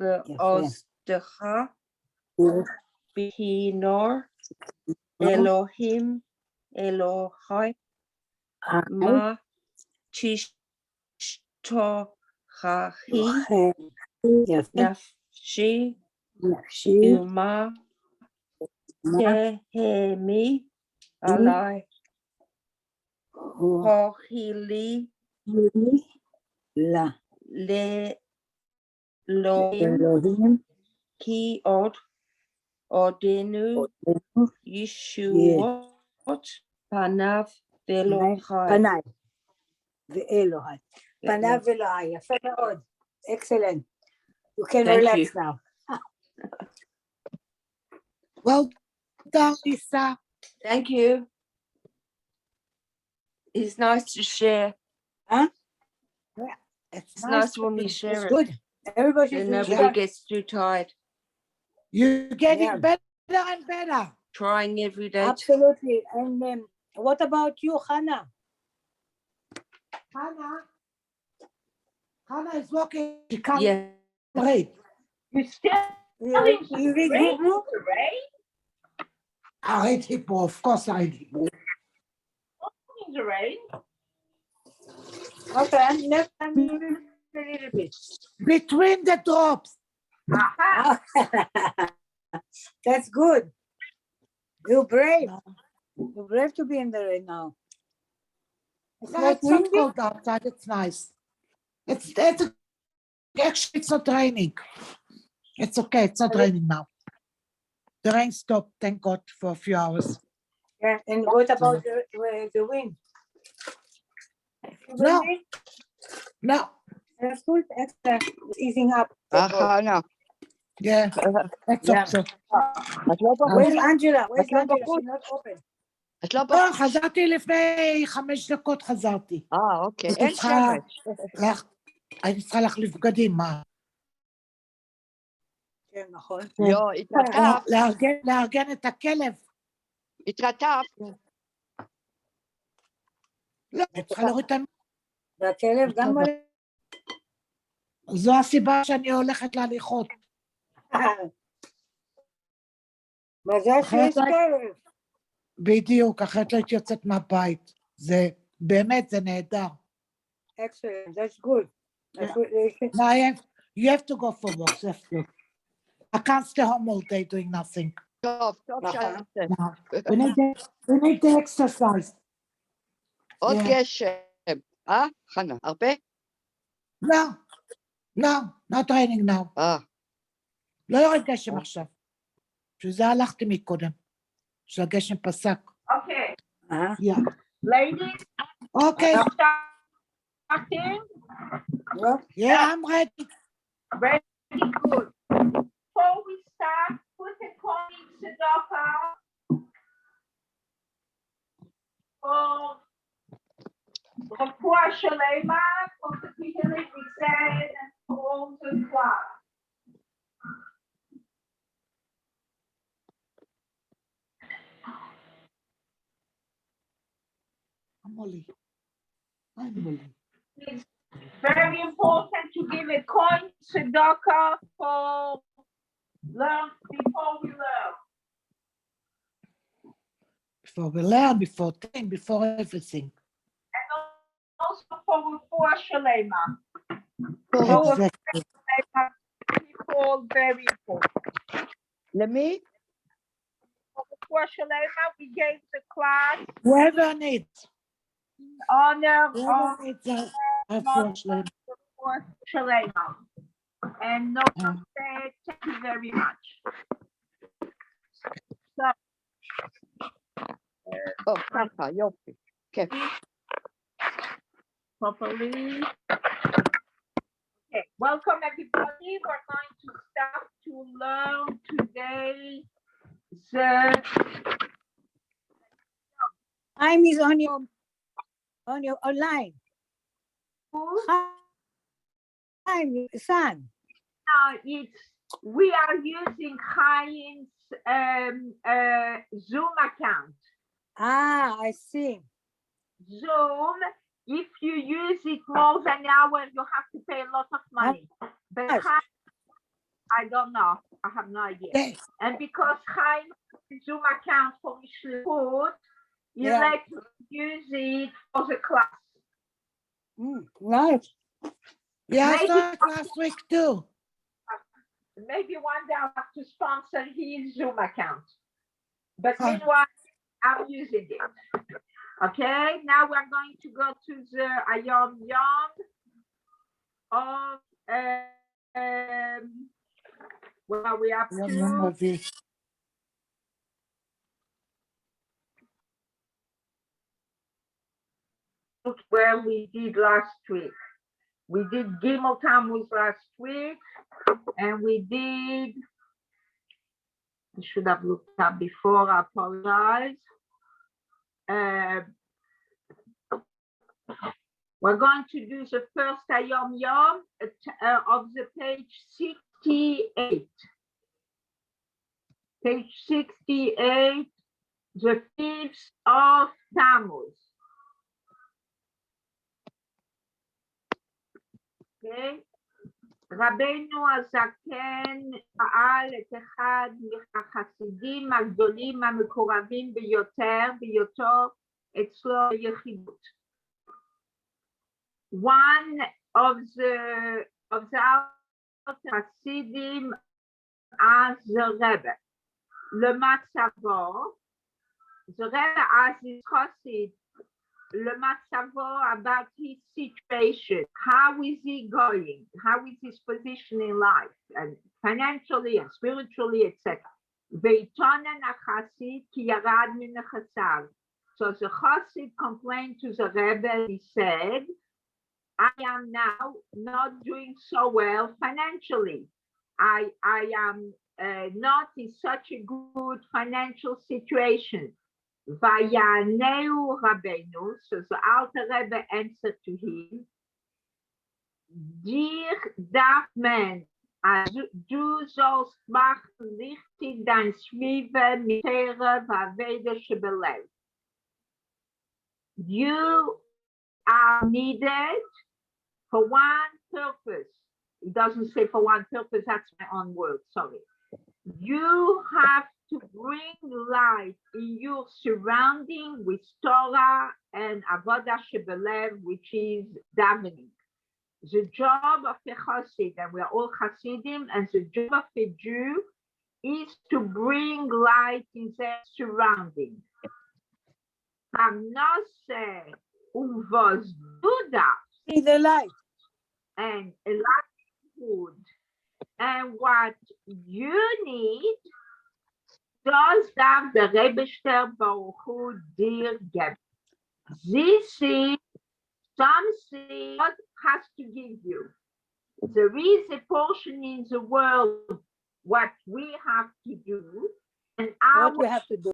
ועוזתך בהינור אלוהים אלוהי מה תשתוכחי נפשי ומה תהמי עלי הוכילי לאלוהים כי עודנו ישועות פניו ואלוהי. פניו ואלוהי, יפה מאוד. Excellent. You can Thank relax you. now. Well done, Lisa. Thank you. It's nice to share. Huh? It's nice when we share It's it. good. Everybody And should nobody share. gets too tired. You're getting Yeah. better and better. Trying every day. Absolutely. And what about you, Hannah? Hannah is walking. She can't Yeah. read. You read Hebrew? I read Hebrew. Of course I read Hebrew. Okay, next time you read a little bit. Between the drops. That's good. You're brave. You're brave to be in the rain now. It's No, not it's not windy? cold outside. It's nice. Actually, it's not raining. It's okay. It's not raining now. The rain stopped, thank God, for a few hours. Yeah. And what about the wind? No. No. That's good. Excellent. It's easing up. Hannah, Yeah. Let's Yeah. hope so. את לא בחוץ? Where's Angela? Where's את לא Angela? בחוץ? She's not open. את לא לא, בחוץ? חזרתי לפני 5 דקות חזרתי. אוקיי, הייתי אין צריכה שמש. הייתי צריכה להחליף בגדים, מה? כן, נכון. התרטף, לארגן את הכלב. התרטף. לא, אני צריכה להוריד את והכלב גם מלא. זו הסיבה שאני הולכת להליכות. מזל שיש כלב. בדיוק, אחרת לא הייתי יוצאת מהבית. זה, באמת, זה נהדר. Excellent, that's good. That's good. Now you have to go for walks, you have to. I can't stay home all day doing nothing. טוב שאתה. No. We need the exercise. עוד Yeah. גשם. חנה, הרבה? No, not raining now. לא יורד גשם עכשיו. שזה הלכתי מקודם. שהגשם פסק. Okay. Yeah. Ladies, Okay. starting. Yeah, I'm ready. Very good. Before we start, put a coin in tzedakah for refuah shalema, for the people we said, and for all the class. I'm It's very important to give a coin tzedakah for learn before we learn. Before we learn, before think, before everything. And also for refuah shalema. Exactly. People very important. למי? For refuah shalema, we gave the class Whoever needs. honor Whoever of needs refuah shalema. refuah shalema. And no said, thank you very much. ככה, יופי. כיף. Properly. Okay, welcome everybody. We're going to start to learn today the Time is on your online. Time, son. We are using Chaim's Zoom account. I see. Zoom, if you use it more than an hour, you have to pay a lot of money. But I don't know. I have no idea. Yes. And because Chaim Zoom account for Mishlichut, you Yeah. let me use it for the class. Nice. Yeah, I Maybe- saw it last week too. Maybe one day I'll have to sponsor his Zoom account. But Fine. meanwhile, I'm using it. Okay, now we're going to go to the Ayom Yom of where are we up Yom to? Yom Ravi. Look where we did last week. We did Gimel Tammuz last week, and we did. I should have looked up before. I apologize. We're going to do the first Ayom Yom of the page 68. Page 68, the 5th of Tammuz. Okay. רבנו הזקן פעל את אחד מהחסידים הגדולים המקורבים ביותר בהיותו אצלו יחידות. One of the Hasidim asked the Rebbe, le Matzavo, the Rebbe asked his Chassid, le Matzavo about his situation. How is he going? How is his position in life, and financially and spiritually, etc. Veitonen HaChassid ki yarad min nechasav. So the Chassid complained to the Rebbe. He said, I am now not doing so well financially. I am not in such a good financial situation. Vayaneu Rabbeinu, so the Alter Rebbe answered to him, Dir darf man, du sollst machen richtig dein Schwiebe mit Tere v'aveda shebelev. You are needed for one purpose. It doesn't say for one purpose, that's my own word, sorry. You have to bring light in your surrounding with Torah and Avodah Shebelev, which is davening. The job of a Chassid, and we're all Chassidim, and the job of a Jew is to bring light in their surrounding. Parnose uvos duda, See the light. and a livelihood. And what you need, does that the Rebbechter Baruch Hu dir geben. This is something God has to give you. There is a portion in the world what we have to do, and our What we have to do.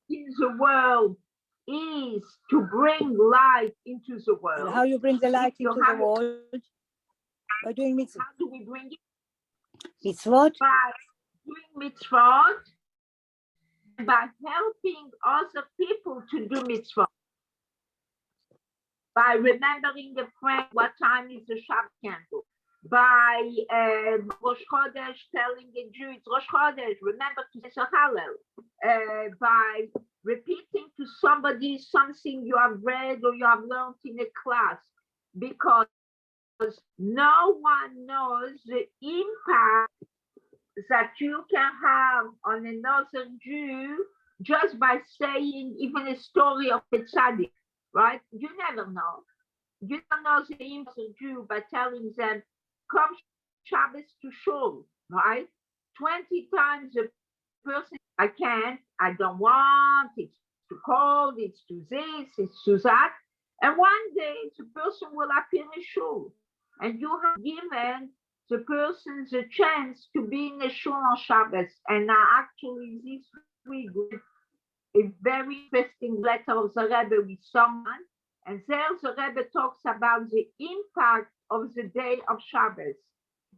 in the world is to bring light into the And world. how you bring the light You into the have- world? By doing mitzvah. How do we bring it? Mitzvot. By doing mitzvot, by helping other people to do mitzvot. By remembering a friend what time is the Shabbat candle. By Rosh Chodesh telling a Jew it's Rosh Chodesh, remember to say Hallel. By repeating to somebody something you have read or you have learned in a class, because no one knows the impact that you can have on another Jew just by saying even a story of a tzaddik, right? You never know. You don't know the impact of a Jew by telling them, come Shabbos to shul, right? 20 times a person, I can't, I don't want, it's too cold, it's too this, it's too that. And one day the person will appear in shul, and you have given the person the chance to be in the shul on Shabbos. And now actually this week, a very interesting letter of the Rebbe with someone, and there the Rebbe talks about the impact of the day of Shabbos.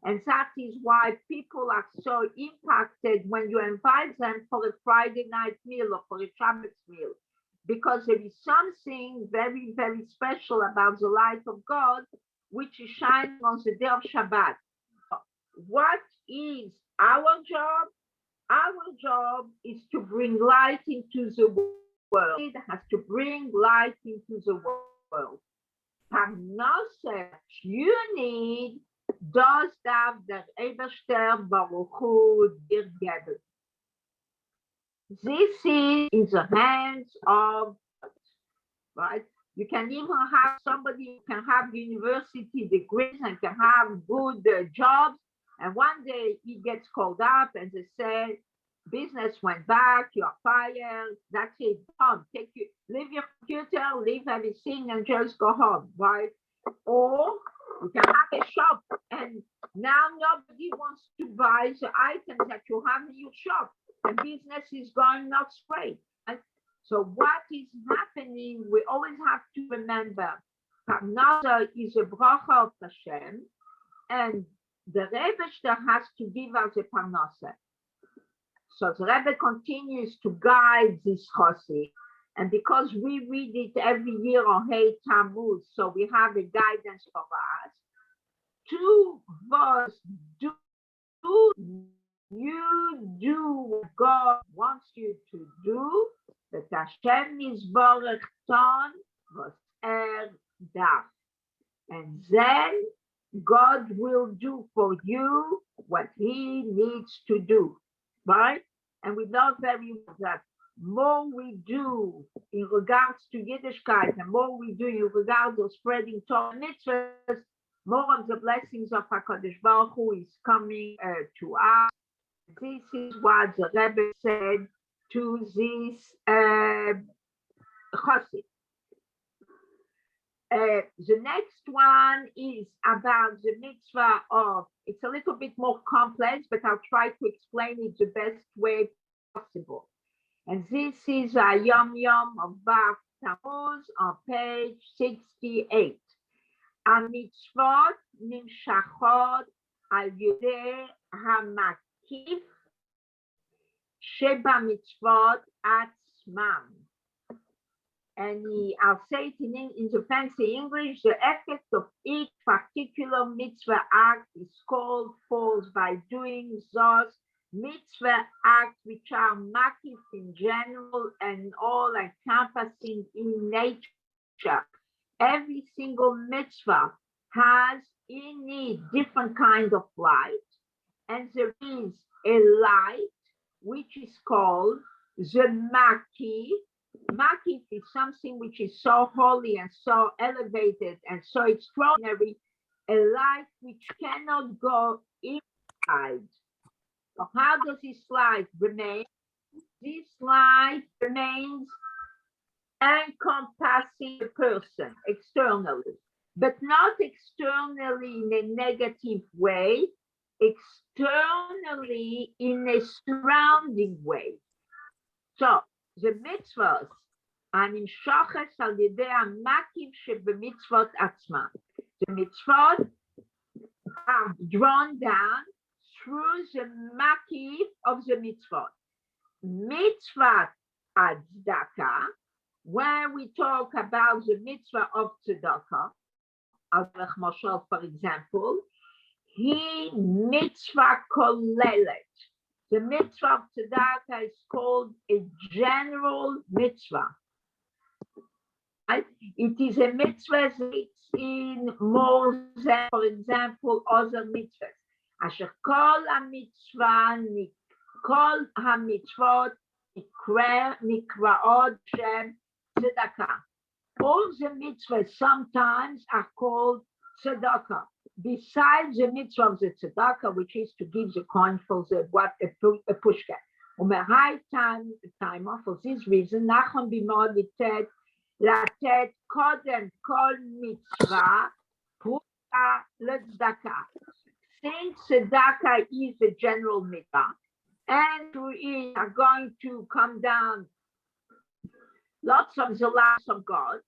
And that is why people are so impacted when you invite them for a Friday night meal or for a Shabbos meal, because there is something very, very special about the light of God, which is shining on the day of Shabbat. What is our job? Our job is to bring light into the world. It has to bring light into the world. Parnasse you need, das darf der Eberster Baruch Hu dir geben. This is in the hands of God, right? You can even have somebody who can have university degrees and can have good jobs, and one day he gets called up and they say, business went back, you're fired, that's it, home, leave your computer, leave everything and just go home, right? Or you can have a shop and now nobody wants to buy the items that you have in your shop and business is going not straight. Right? So what is happening, we always have to remember, Parnasa is a bracha of Hashem, and the Rebbe has to give us a Parnasa. So the Rebbe continues to guide this chassid, and because we read it every year on Hey Tammuz, so we have a guidance for us. To was do you do what God wants you to do, that Hashem is Borech Ton was darf, and then God will do for you what He needs to do. Right? And we know very well that more we do in regards to Yiddishkeit and more we do in regards of spreading Torah mitzvahs, more of the blessings of HaKadosh Baruch Hu is coming to us. This is what the Rebbe said to this chassid. The next one is about the mitzvah of, it's a little bit more complex, but I'll try to explain it the best way possible. And this is a Yom Yom of Baf Tammuz on page 68. A mitzvot nimshachot al yedei hamakif sheba mitzvot atzmam. And I'll say it in the fancy English, the effect of each particular mitzvah act is called forth by doing those mitzvah acts which are makif in general and all encompassing in nature. Every single mitzvah has in it different kind of light, and there is a light which is called the makif. Makif is something which is so holy and so elevated and so extraordinary, a light which cannot go inside. So how does this light remain? This light remains encompassing the person externally, but not externally in a negative way, externally in a surrounding way. So the mitzvahs are nimshachas al yedei hamakim shebemitzvot atzman. The mitzvot are drawn down through the makif of the mitzvot. Mitzvah tzedakah, where we talk about the mitzvah of tzedakah, Avrech Moshe, for example, he mitzvah kolelet. The mitzvah of tzedakah is called a general mitzvah. Right? It is a mitzvah that it's in more than, for example, other mitzvahs. Asher kol ha-mitzvah, kol ha-mitzvot nikraot shem tzedakah. All the mitzvahs sometimes are called tzedakah. Besides the mitzvah of the tzedakah, which is to give the coin for the a pushka. High time for this reason, Nachon b'mod latet kodem kol mitzvah pushka letzedakah. Since tzedakah is a general mitzvah, and to it are going to come down lots of the laws of God.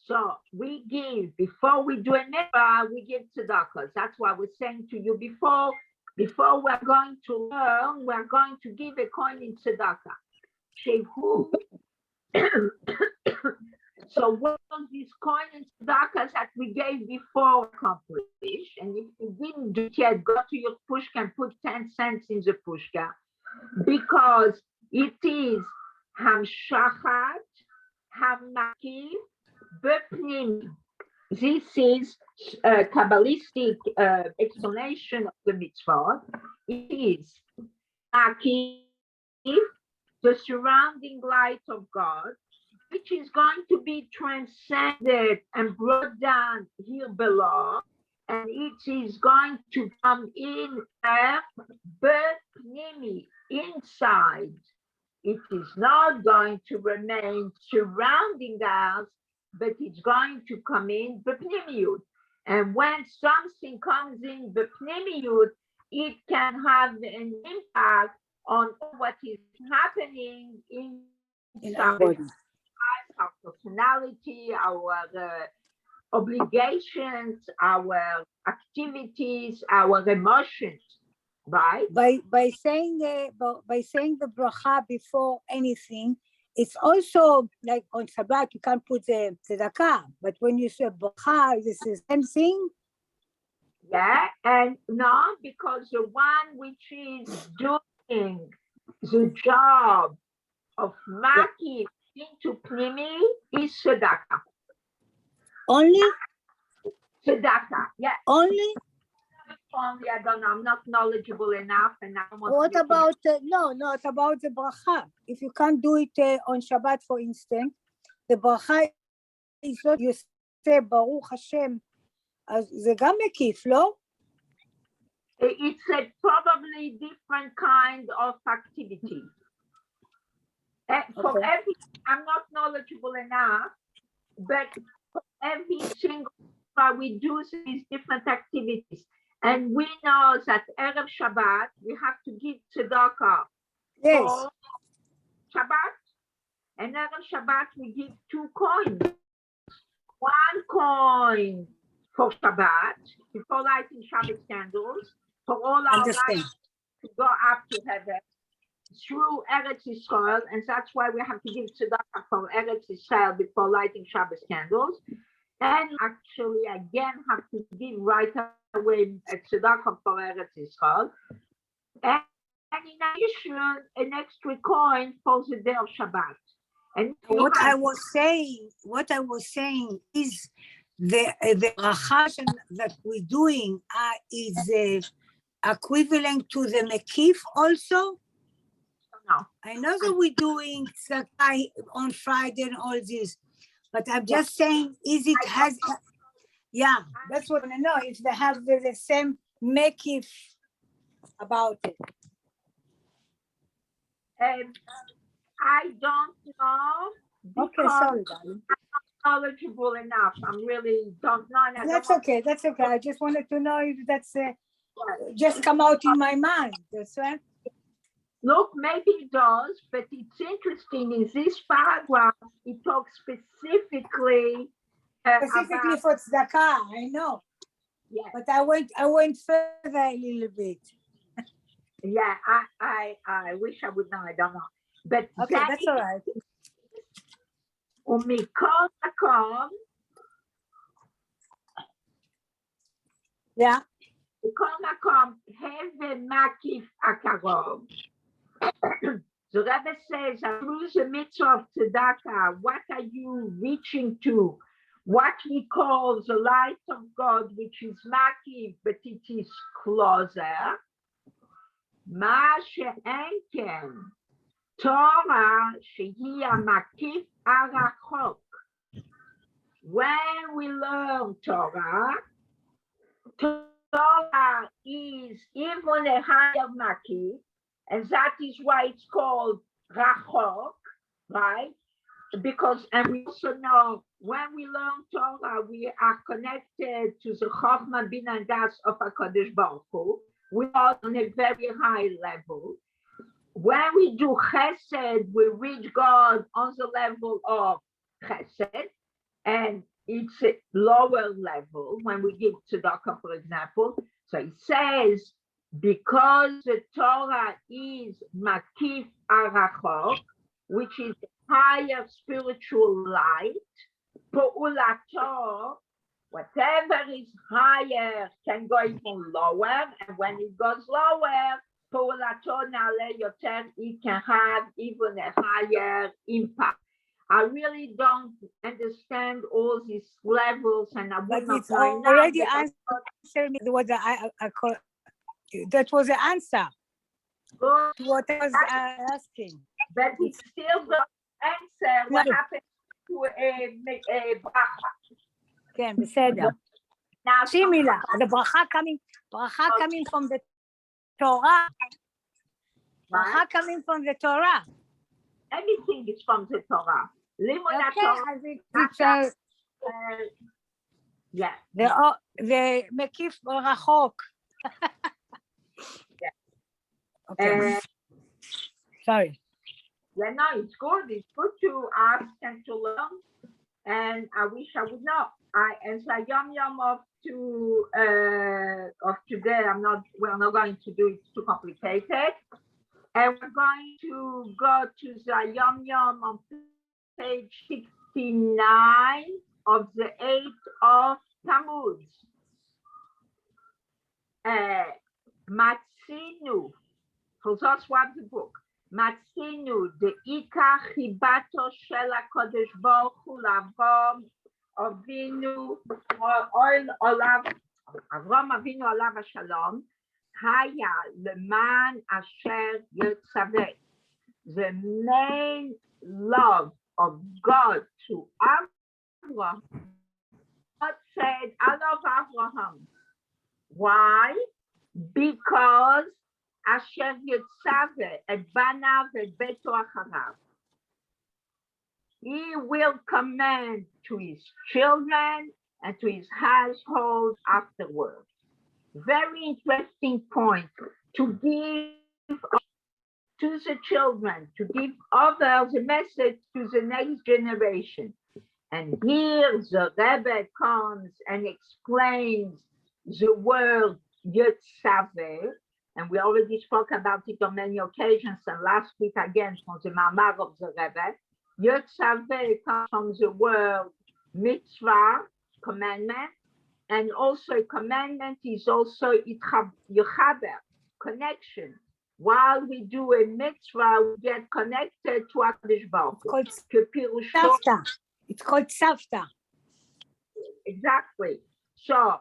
So we give, before we do a mitzvah, we give tzedakah. That's why we're saying to you before we're going to learn, we're going to give a coin in tzedakah. Shehu So what these coin and tzedakahs that we gave before accomplish, and if you didn't do it yet, go to your pushka and put 10 cents in the pushka, because it is hamshachat, hamakiv, bepnim. This is a Kabbalistic explanation of the mitzvot. It is makiv, the surrounding light of God, which is going to be transcended and brought down here below, and it is going to come in bepnimi, inside. It is not going to remain surrounding us, but it's going to come in bepnimiyut. And when something comes in bepnimiyut, it can have an impact on what is happening In inside our body. our personality, our obligations, our activities, our emotions, right? By saying the bracha before anything, it's also like on Shabbat you can't put the tzedakah, but when you say bracha, this is the same thing. Yeah, and no, because the one which is doing the job of making into pnimi is tzedakah. Only, Tzedakah, yeah. only. Only, I don't know, I'm not knowledgeable enough, and I don't want What to about no, not about the bracha? If you can't do it on Shabbat, for instance, the bracha is not. You say Baruch Hashem, אז זה גם מקיף, לא? It's a probably different kind of activity. For Okay. every, I'm not knowledgeable enough, but for every single we do these different activities. And we know that Erev Shabbat, we have to give tzedakah Yes. for Shabbat. And Erev Shabbat, we give 2 coins. 1 coin for Shabbat, before lighting Shabbat candles, for all our Understand. lives to go up to heaven through Eretz Yisrael, and that's why we have to give tzedakah for Eretz Yisrael before lighting Shabbat candles. And actually, again, have to give right away a tzedakah for Eretz Yisrael. And in addition, an extra coin for the day of Shabbat. And What I was saying is the bracha that we're doing is equivalent to the mekif also. No. I know that we're doing Sakai on Friday and all this, but I'm just saying, yeah, that's what I know. If they have the same mekif about it. I don't know. Okay, sorry, darling. Knowledgeable enough. I'm really don't know. That's okay. That's okay. I just wanted to know if that's just come out in my mind. That's right. Look, maybe it does, but it's interesting. In this paragraph, it talks specifically about, for tzedakah. I know. Yeah. But I went further a little bit. Yeah, I wish I would know. I don't know. But Okay, that's all right. ומכל מקום, Yeah. מכל מקום, הווה מקיף הקרוב. The Rebbe says, through the mitzvah of tzedakah, what are you reaching to? What we call the light of God, which is makif, but it is closer. מה שאין כן, Torah שהיא המקיף הרחוק. When we learn Torah, Torah is even a higher makif, and that is why it's called rachok, right? Because, and we also know, when we learn Torah, we are connected to the Chochmah Bin and Das of HaKadosh Baruch Hu. We are on a very high level. When we do chesed, we reach God on the level of chesed, and it's a lower level when we give tzedakah, for example. So it says, because the Torah is makif arachok, which is higher spiritual light, Pu'ulato, whatever is higher can go even lower, and when it goes lower, Pu'ulato nale yoter, it can have even a higher impact. I really don't understand all these levels, and I But would not it's know now. already but I answered me what I call, that was the answer thought, to what I was asking. but it's still the answer. What No. happened to a bracha? כן, בסדר. Now, Similar. The bracha coming from the Torah. Bracha right? coming from the Torah. Everything is from the Torah. Limud Okay, Torah. אז it's Yeah. the מקיף רחוק. Okay, sorry. Yeah, no, it's good. It's good to ask and to learn. And I wish I would know. And so yom of today, we're not going to do it. It's too complicated. And we're going to go to the yom on page 69 of the 8th of Tammuz. Matzinu, for those who have the book. Matzinu, the Ika Chibato Shela Kodesh Baruch Hu Lavom Avinu Olav Avram Avinu Olav Shalom Haya Leman Asher Yetzaveh. The main love of God to Abraham. God said, I love Abraham. Why? Because Asher Yetzaveh et Banav et Beto Acharav. He will command to his children and to his household afterwards. Very interesting point to give to the children, to give others a message to the next generation. And here the Rebbe comes and explains the word Yetzaveh, and we already spoke about it on many occasions, and last week again from the Mamar of the Rebbe. Yetzaveh comes from the word mitzvah, commandment, and also commandment is also Yechaber, connection. While we do a mitzvah, we get connected to HaKadosh Baruch Hu. Savta. It's called Savta. Exactly. So,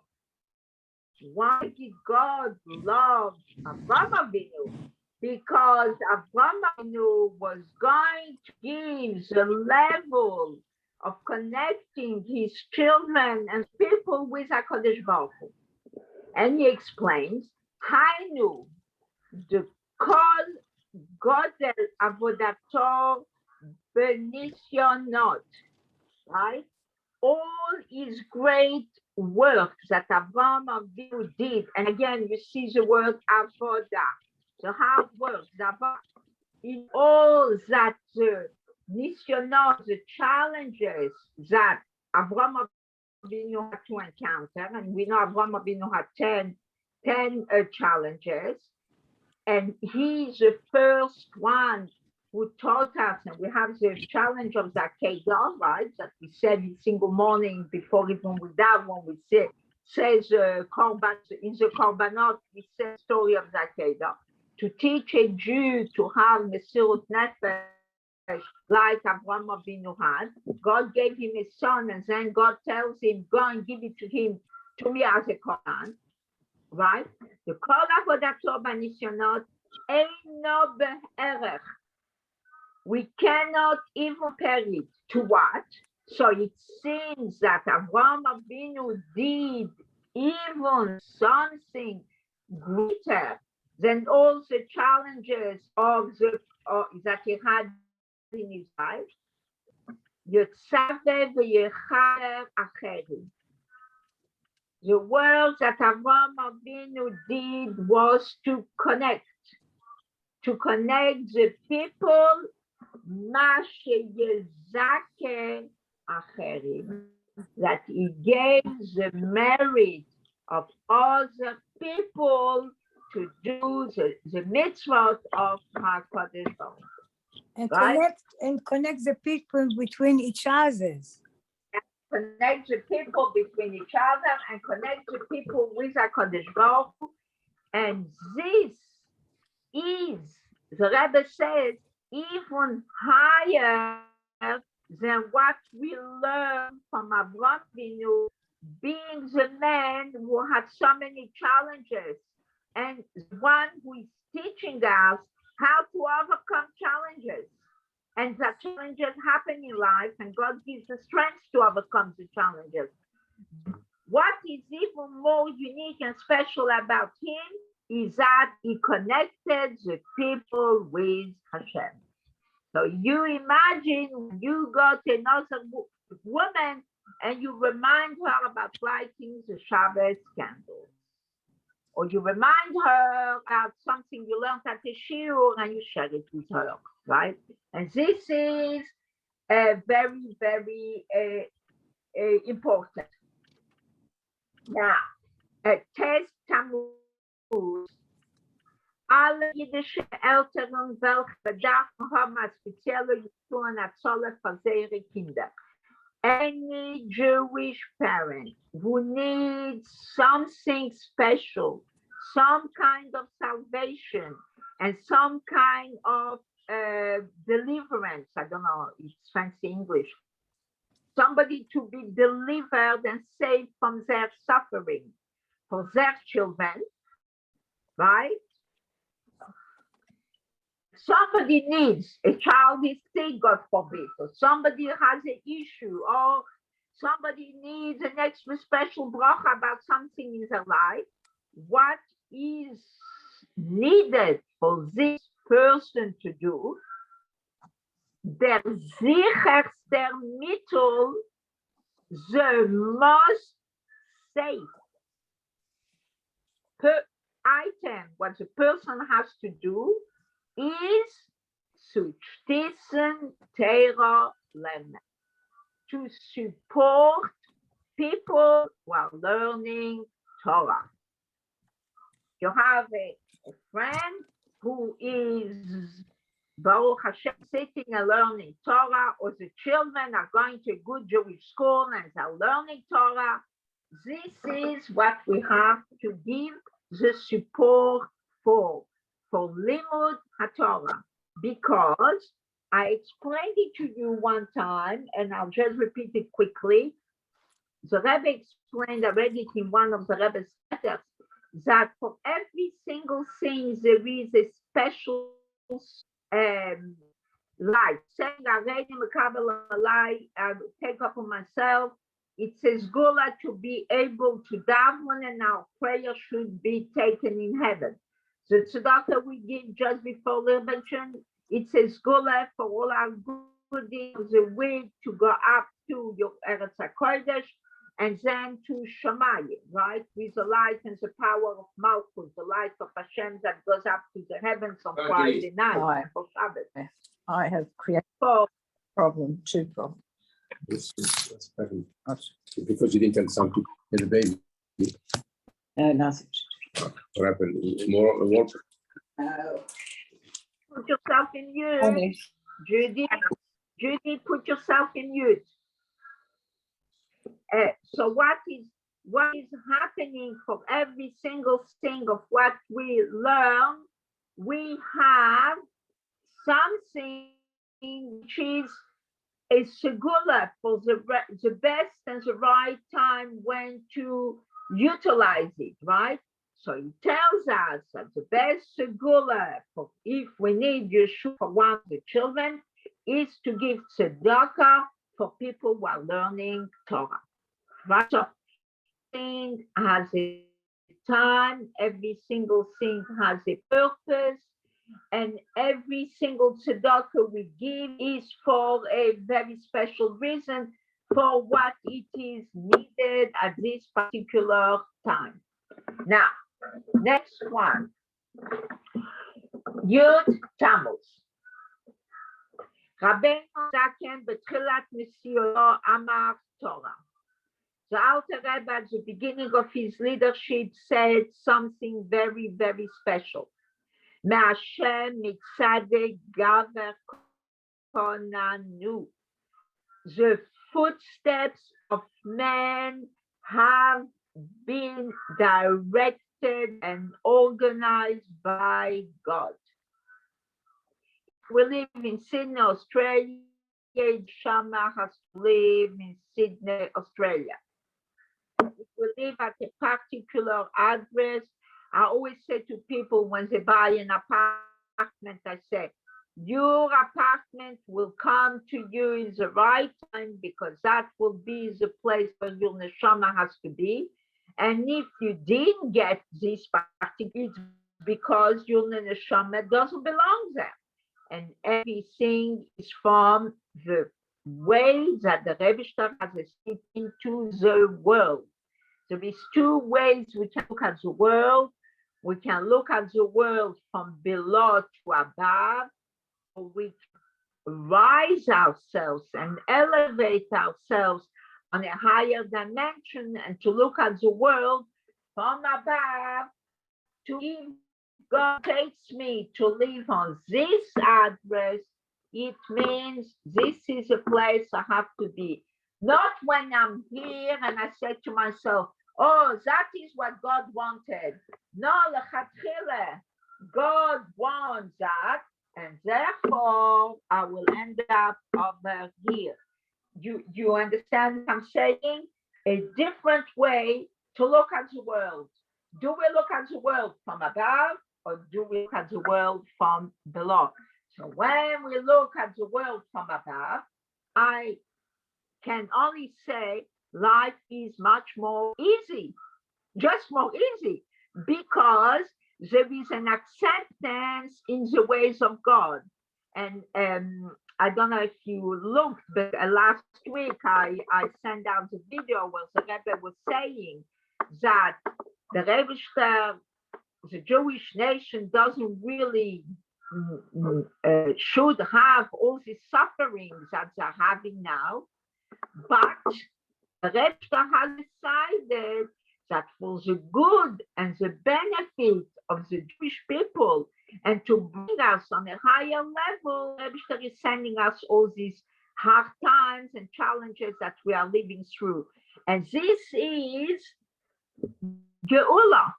why did God love Avraham Avinu? Because Avraham Avinu was going to give the level of connecting his children and people with HaKadosh Baruch Hu. And he explains, Hainu, the Kol Godel Avodato Benisyonot, right? All his great work that Avraham Avinu did, and again, you see the word avodah, the hard work, in all that nisyonot, the challenges that Avraham Avinu had to encounter, and we know Avraham Avinu had 10 challenges, and he's the first one who taught us, and we have the challenge of Zakeda, right? That we said in single morning before even we daven, when we says Korban, in the Korbanot, we say the story of Zakeda, to teach a Jew to have Mesirut Nefesh like Avraham Avinu had. God gave him a son, and then God tells him, go and give it to him, to me as a Korban, right? The Kol Avodato Banisyonot Eino Be'erech. We cannot even compare it to what? So it seems that Avraham Avinu did even something greater than all the challenges of that he had in his life. Yetzaveh v'yechaber acherim. The work that Avraham Avinu did was to connect the people. That he gave the merit of other people to do the mitzvot of HaKadosh Baruch Hu. And connect the people between each others. connect the people between each other and connect the people with HaKadosh Baruch Hu. And this is, the Rebbe says, even higher than what we learn from Avraham Avinu, being the man who had so many challenges and one who is teaching us how to overcome challenges. And that challenges happen in life, and God gives the strength to overcome the challenges. What is even more unique and special about him is that he connected the people with Hashem. So you imagine you go to another woman and you remind her about lighting the Shabbat candles. Or you remind her about something you learned at the Shuir and you share it with her, right? And this is very, very important. Now, Test Tammuz. Alle jüdische Eltern, welche bedachten haben als spezielle Strukturen als Zolle für ihre Kinder. Any Jewish parent who needs something special, some kind of salvation, and some kind of deliverance, I don't know, it's fancy English, somebody to be delivered and saved from their suffering for their children, right? Somebody needs, a child is sick, God forbid, or somebody has an issue, or somebody needs an extra special bracha about something in their life. What is needed for this person to do? Der sicherste Mittel, the most safe item, what the person has to do is zu stützen Torah lernen, to support people while learning Torah. You have a friend who is Baruch Hashem sitting and learning Torah, or the children are going to a good Jewish school and are learning Torah. This is what we have to give the support for Limud HaTorah, because I explained it to you one time, and I'll just repeat it quickly. The Rebbe explained already in one of the Rebbe's letters that for every single thing there is a special light. Saying already I take up on myself. It says Gula to be able to daven, and our prayer should be taken in heaven. The tzedakah we give just before Liberation, it says Gula for all our good deeds, the way to go up to your Eretz HaKodesh, and then to Shamayim, right? With the light and the power of Malchus, the light of Hashem that goes up to the heavens on Friday night for Shabbat. I have created two problems. That's better. Because you didn't tell something to the baby. No, nothing. What happened? More work. Put yourself in mute. Honest. Judy, put yourself in mute. So what is happening for every single thing of what we learn? We have something which is a segula for the best and the right time when to utilize it, right? So it tells us that the best segula for if we need Yeshua for one of the children is to give tzedakah for people while learning Torah. Right? So thing has a time, every single thing has a purpose, and every single tzedakah we give is for a very special reason for what it is needed at this particular time. Now, next one. Yud Tammuz. Rabbeinu Zaken betchilat Messiah Amar Torah. The Alter Rebbe at the beginning of his leadership said something very, very special. Me'ashem mitzadeh gaver konanu. The footsteps of man have been directed and organized by God. We live in Sydney, Australia. Shama has to live in Sydney, Australia. If we live at a particular address, I always say to people when they buy an apartment, I say, your apartment will come to you in the right time because that will be the place where your neshama has to be. And if you didn't get this particular, it's because your neshama doesn't belong there. And everything is from the way that the Rebbe has escaped into the world. There is two ways we can look at the world. We can look at the world from below to above, or we can rise ourselves and elevate ourselves on a higher dimension and to look at the world from above. To if God takes me to live on this address, it means this is a place I have to be. Not when I'm here and I say to myself, oh, that is what God wanted. No, lechatchila, God wants that, and therefore I will end up over here. You understand what I'm saying? A different way to look at the world. Do we look at the world from above or do we look at the world from below? So when we look at the world from above, I can only say life is much more easy, just more easy, because there is an acceptance in the ways of God. And I don't know if you looked, but last week I sent out the video where the Rebbe was saying that the Rebbe, the Jewish nation doesn't really should have all the sufferings that they're having now, but the Rebbe has decided that for the good and the benefit of the Jewish people and to bring us on a higher level, Rebbe is sending us all these hard times and challenges that we are living through. And this is Geula.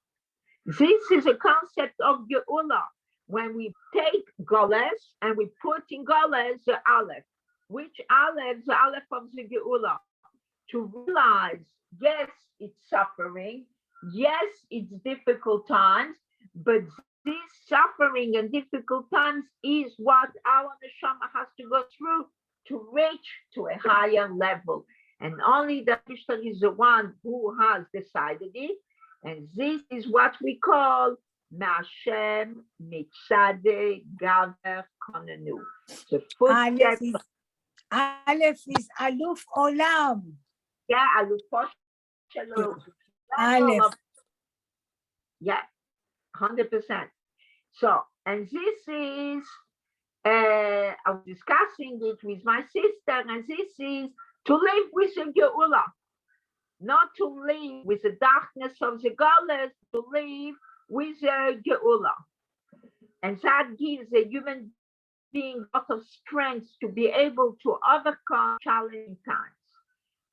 This is a concept of Geula. When we take Goles and we put in Goles the Aleph, which Aleph, the Aleph of the Geula, to realize, yes, it's suffering, yes, it's difficult times, but this suffering and difficult times is what our neshama has to go through to reach to a higher level. And only the Mishnah is the one who has decided it. And this is what we call Mashem Mitzade Gaver Konenu. The footsteps. Aleph is Aluf Olam. Yeah, Alufo Shelo. Aleph. Yeah, 100%. So, and this is, I was discussing it with my sister, and this is to live with the Geula. Not to live with the darkness of the Goles, to live with the Geula. And that gives a human being a lot of strength to be able to overcome challenging times.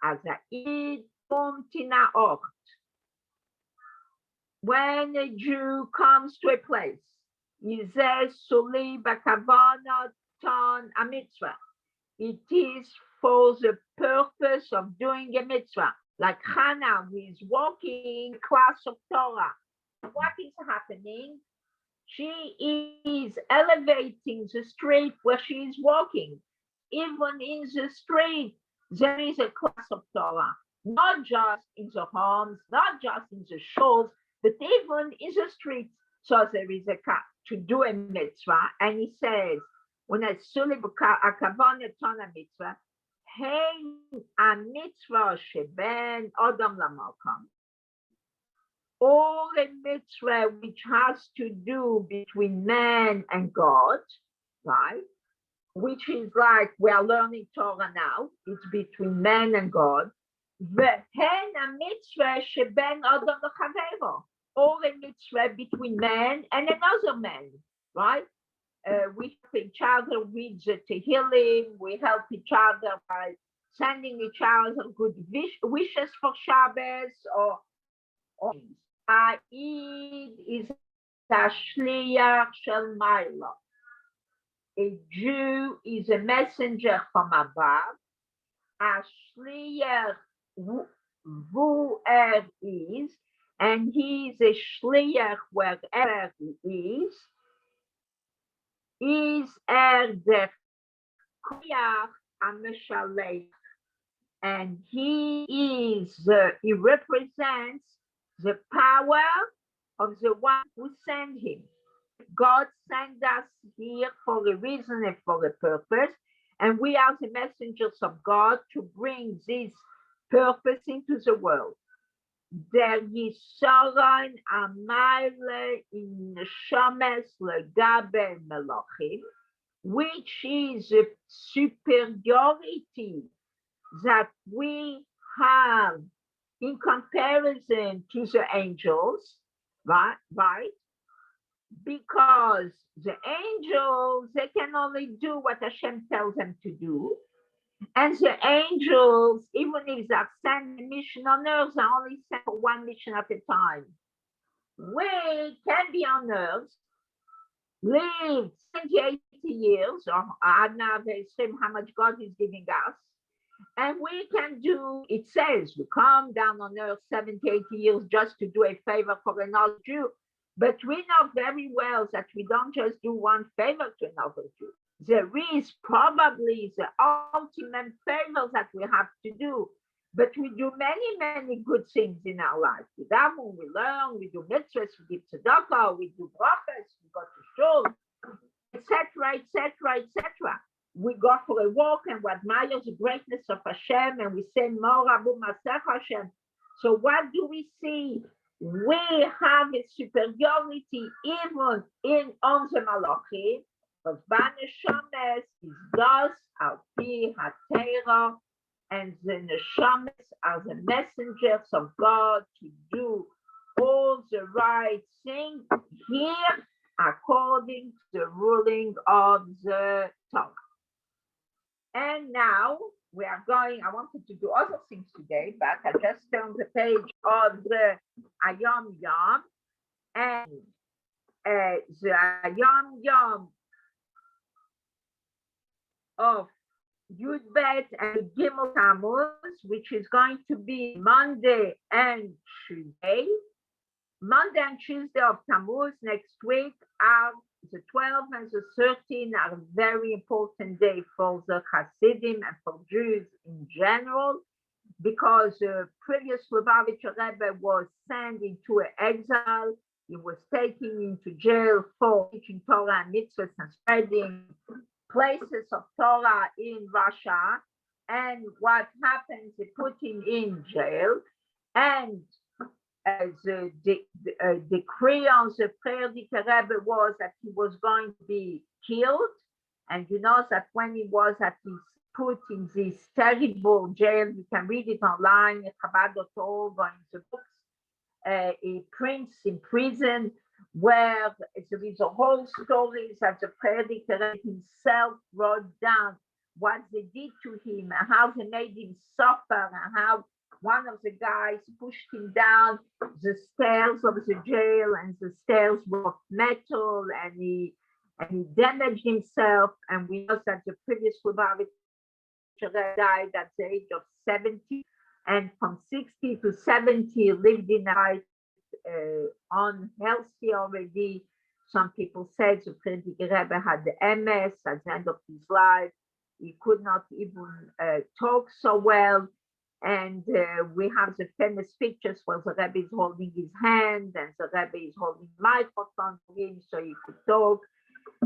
As a id tina ort. When a Jew comes to a place, he says, Suli bakavana ton a mitzvah. It is for the purpose of doing a mitzvah. Like Hannah, who is walking class of Torah. What is happening? She is elevating the street where she is walking. Even in the street, there is a class of Torah. Not just in the homes, not just in the shows, but even in the streets. So there is a cut to do a mitzvah. And he says, when I sully akavana ton a mitzvah, hey, a mitzvah sheben Adam lamalkam. All a mitzvah which has to do between man and God, right? Which is like we are learning Torah now. It's between man and God. Vehen a mitzvah sheben Adam lechavero. All a mitzvah between man and another man, right? We help each other with the Tehillim. We help each other by sending each other good wishes for Shabbos or Eid is a shliach shel Maila. A Jew is a messenger from above. A shliach who is, and he is a shliach wherever he is the koyach ha-meshalech, and he represents the power of the one who sent him. God sent us here for a reason and for a purpose, and we are the messengers of God to bring this purpose into the world. There is sovereign amayle in neshames legabe melachim, which is a superiority that we have in comparison to the angels, right? Because the angels, they can only do what Hashem tells them to do. And the angels, even if they're sending a mission on earth, they only send for one mission at a time. We can be on earth, live 70, 80 years, or now they say how much God is giving us. And we can do, it says, we come down on earth 70, 80 years just to do a favor for another Jew. But we know very well that we don't just do one favor to another Jew. There is probably the ultimate favor that we have to do. But we do many, many good things in our life. We daven, we learn, we do mitzvahs, we give tzedakah, we do brachas, we go to shul, etc., etc., etc. We go for a walk and we admire the greatness of Hashem and we say, Mo Rabu Masech Hashem. So what do we see? We have a superiority even on the Malachim, but Baneshames is thus al pi HaTeirah, and the Neshames are the messengers of God to do all the right things here according to the ruling of the Torah. And now we are going, I wanted to do other things today, but I just turned the page of the Ayom Yom, and the Ayom Yom of Yud Bet and Gimel Tammuz, which is going to be Monday and Tuesday. Monday and Tuesday of Tammuz next week are the 12th and the 13th are very important day for the Hasidim and for Jews in general, because the previous Lubavitcher Rebbe was sent into exile. He was taken into jail for teaching Torah and mitzvahs and spreading places of Torah in Russia. And what happens, they put him in jail, and the decree on the prayer Rebbe was that he was going to be killed. And you know that when he was put in this terrible jail, you can read it online at Chabad.org or in the books, a prince in prison, where there is a whole story that the prayer Rebbe himself wrote down what they did to him and how they made him suffer and how one of the guys pushed him down the stairs of the jail, and the stairs were of metal, and he damaged himself. And we know that the previous Lubavitcher died at the age of 70, and from 60 to 70 lived in a life unhealthy already. Some people said the Frierdiker Rebbe had the MS at the end of his life. He could not even talk so well. And we have the famous pictures where the Rebbe is holding his hand and the Rebbe is holding the microphone for him so he could talk.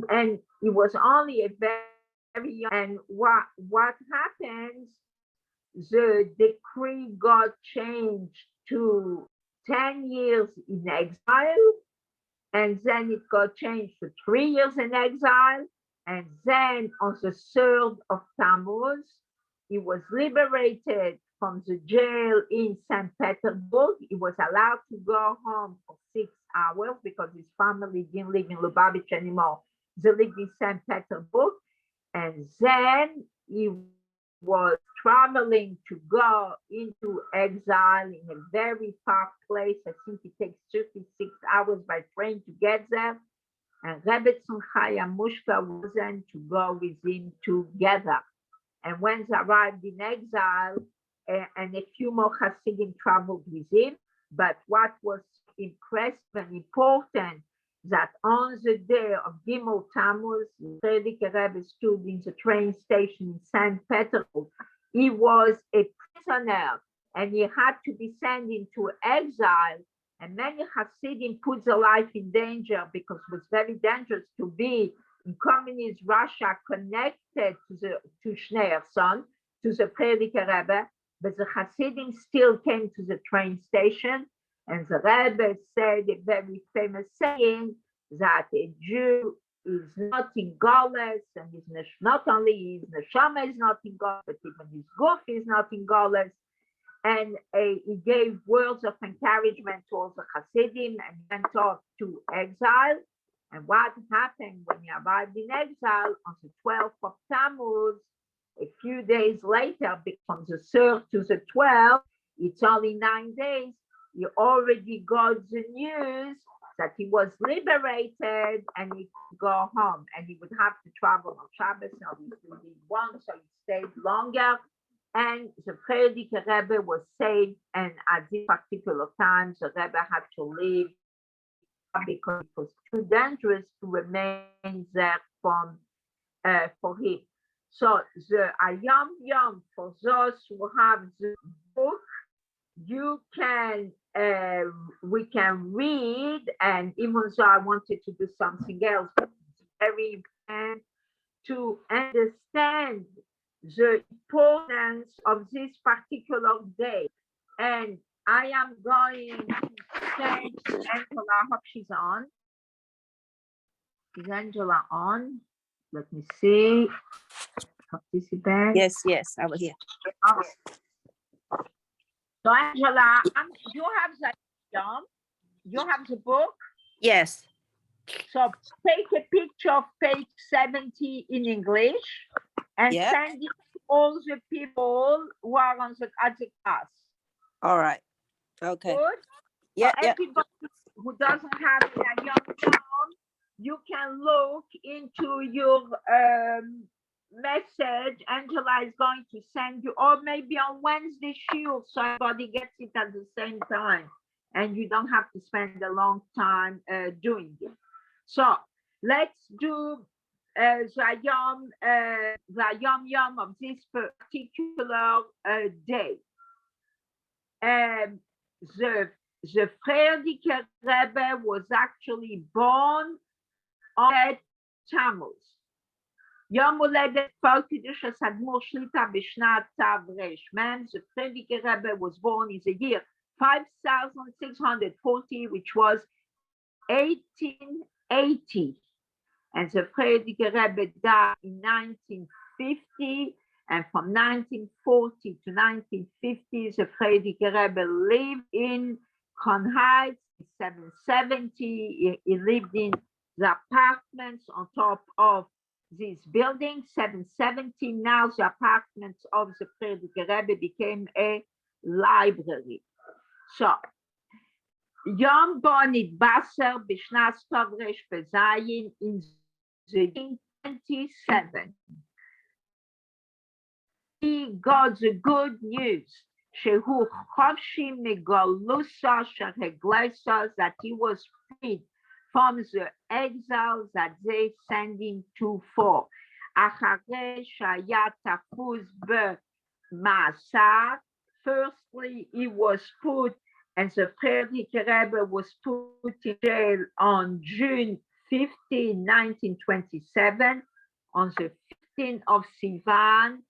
And he was only a very young. And what happens? The decree got changed to 10 years in exile, and then it got changed to 3 years in exile. And then on the 3rd of Tammuz, he was liberated from the jail in St. Petersburg. He was allowed to go home for 6 hours because his family didn't live in Lubavitch anymore. They lived in St. Petersburg. And then he was traveling to go into exile in a very far place. I think it takes 36 hours by train to get there. And Rebbe Tzunchai and Mushka wasn't to go with him together. And when they arrived in exile, and a few more Hasidim traveled with him, but what was impressive and important that on the day of Gimel Tammuz, the Frierdiker Rebbe stood in the train station in St. Petersburg. He was a prisoner and he had to be sent into exile. And many Hasidim put their life in danger because it was very dangerous to be in communist Russia connected to Schneerson, to the Frierdiker Rebbe. But the Hasidim still came to the train station, and the Rebbe said a very famous saying that a Jew is not in Goles, and not only his neshama is not in Goles, but even his guf is not in Goles. And he gave words of encouragement to all the Hasidim and went off to exile. And what happened when he arrived in exile on the 12th of Tammuz, a few days later, from the 3rd to the 12th, it's only 9 days, he already got the news that he was liberated and he could go home and he would have to travel on Shabbos. Now he did once, so he stayed longer. And the Frierdiker Rebbe was saved, and at this particular time, the Rebbe had to leave because it was too dangerous to remain there for him. So the Ayam Yom, for those who have the book, you can, we can read, and even though I wanted to do something else, but it's very important to understand the importance of this particular day. And I am going to change to Angela. I hope she's on. Is Angela on? Let me see. Participant. Yes, I was here. Oh. So Angela, you have the you have the book. Yes. So take a picture of page 70 in English and Yep. send it to all the people who are on at the class. All right. Okay. Good. Yeah, So yeah. everybody who doesn't have a young phone, you can look into your message. Angela is going to send you, or maybe on Wednesday Shuir, so everybody gets it at the same time, and you don't have to spend a long time doing it. So let's do the Yom of this particular day. The Frierdiker Rebbe was actually born on Tammuz. יום הולדת פועל קידוש הסדמור שליטה בשנת תרמ"ם. The Frierdiker Rebbe was born in the year 5640, which was 1880. And the Frierdiker Rebbe died in 1950. And from 1940 to 1950, the Frierdiker Rebbe lived in Crown Heights, 770. He lived in the apartments on top of this building, 770. Now the apartments of the Frierdiker Rebbe became a library. So, Yom Bo Nitbasser B'Shnas Tov Resh Bezayin in the 1927. He got the good news, Shehu Chofshi Megolusa Shehegleisa, that he was freed from the exile that they sent him to for. Achare Shaya Tafuz B'Ma'asar. Firstly, he was put, and the Frierdiker Rebbe was put in jail on June 15, 1927, on the 15th of Sivan,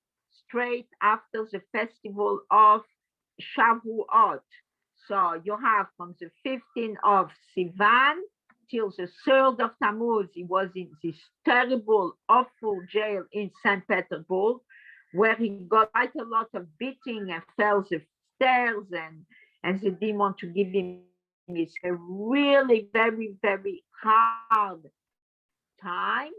straight after the festival of Shavuot. So you have from the 15th of Sivan till the 3rd of Tammuz, he was in this terrible, awful jail in St. Petersburg, where he got quite a lot of beating and fell the stairs, and they didn't want to give him. It's a really very, very hard time.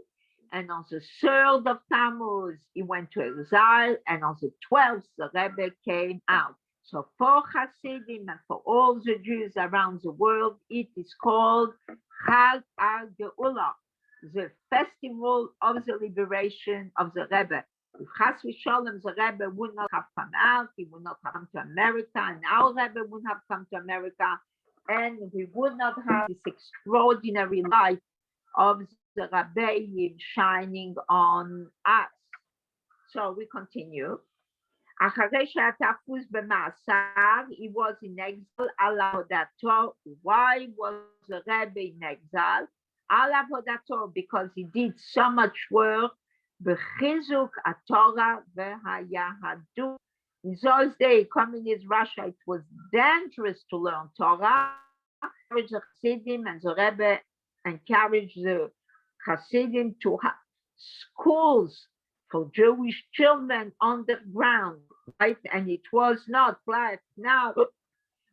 And and on the 3rd of Tammuz, he went to exile, and on the 12th, the Rebbe came out. So for Hasidim and for all the Jews around the world, it is called Chag HaGeula, the festival of the liberation of the Rebbe. If Chas v'Sholem, the Rebbe would not have come out, he would not have come to America, and our Rebbe would have come to America, and we would not have this extraordinary light of the Rabbeim shining on us. So we continue. אחרי שהיה תפוס במאסר, he was in exile על עבודתו. Why was the Rebbe in exile? על עבודתו, because he did so much work בחיזוק התורה והיהדות. In those days, communist Russia, it was dangerous to learn Torah. The Hasidim and the Rebbe encouraged the Hasidim to have schools for Jewish children on the ground, right? And it was not like now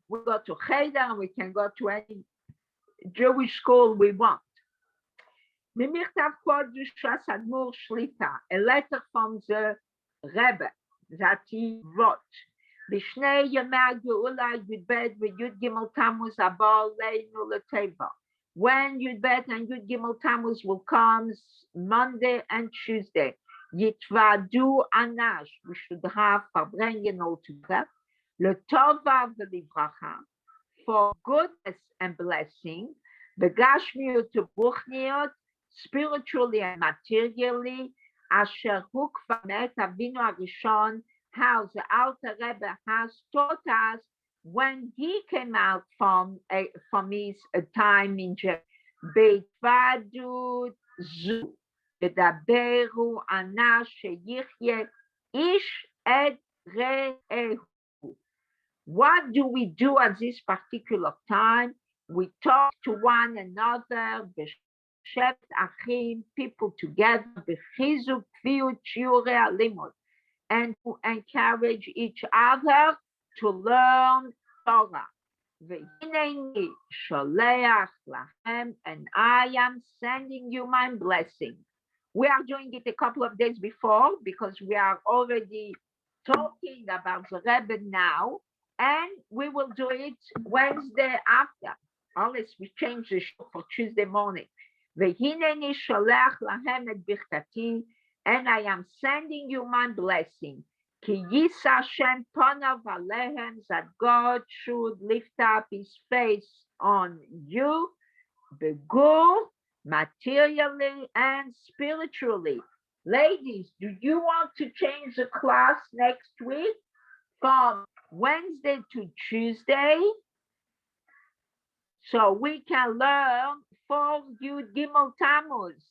we go to Cheder and we can go to any Jewish school we want. ממכתב קודש אדמו"ר שליטה, a letter from the Rebbe that he wrote. בשני ימי הגאולה י"ב וי"ג תמוז הבא עלינו לטבע. When י"ב and י"ג תמוז will come Monday and Tuesday, יתוועדו אנש, we should have verbringen all together, לטובה ולברכה, for goodness and blessing, בגשמיות וברוכניות, spiritually and materially, אשר הוא כבר מאת אבינו הראשון, how the Alter Rebbe has taught us when he came out from his time in jail. בהתוועדות זו, ידברו אנש שיחיה איש את רעהו. What do we do at this particular time? We talk to one another, בשבט אחים, people together, בחיזוק כפיות שיעורי הלימוד, and to encourage each other to learn Torah. והנני שולח לכם, and I am sending you my blessing. We are doing it a couple of days before because we are already talking about the Rebbe now, and we will do it Wednesday after, unless we change the show for Tuesday morning. והנני שולח להם את ברכתי, and I am sending you my blessing. כי יישא השם פניו עליהם, that God should lift up his face on you, בגור, materially and spiritually. Ladies, do you want to change the class next week from Wednesday to Tuesday? So we can learn for Yud Gimel Tammuz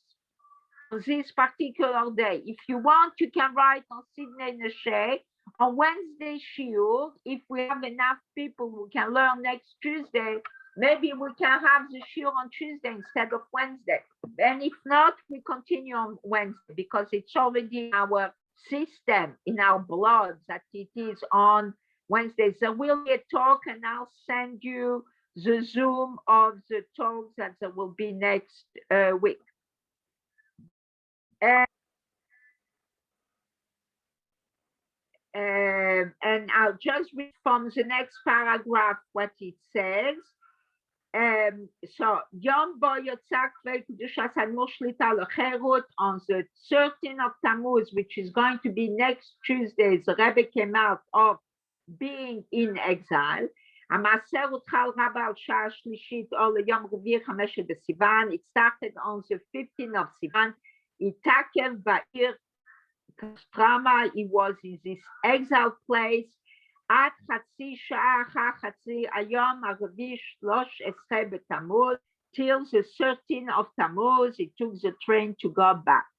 on this particular day. If you want, you can write on Sidney Neshe on Wednesday Shiur. If we have enough people who can learn next Tuesday, maybe we can have the Shiur on Tuesday instead of Wednesday. And if not, we continue on Wednesday because it's already in our system, in our blood, that it is on Wednesday. So we'll be a talk and I'll send you the Zoom of the talks that there will be next week. And I'll just read from the next paragraph what it says. So Yom Bo Yotzak V'Kedushas Admor Shlita L'Cherut on the 13th of Tammuz, which is going to be next Tuesday, the Rebbe came out of being in exile. המעשר הותחל רבה על שעה שלישית או ליום רביעי 5 בסיוון. It started on the 15th of Sivan. התעכב בעיר קסטרמה. He was in this exile place. עד חצי שעה אחר חצי היום הרביעי 13 בתמוז. Till the 13th of Tammuz, he took the train to go back.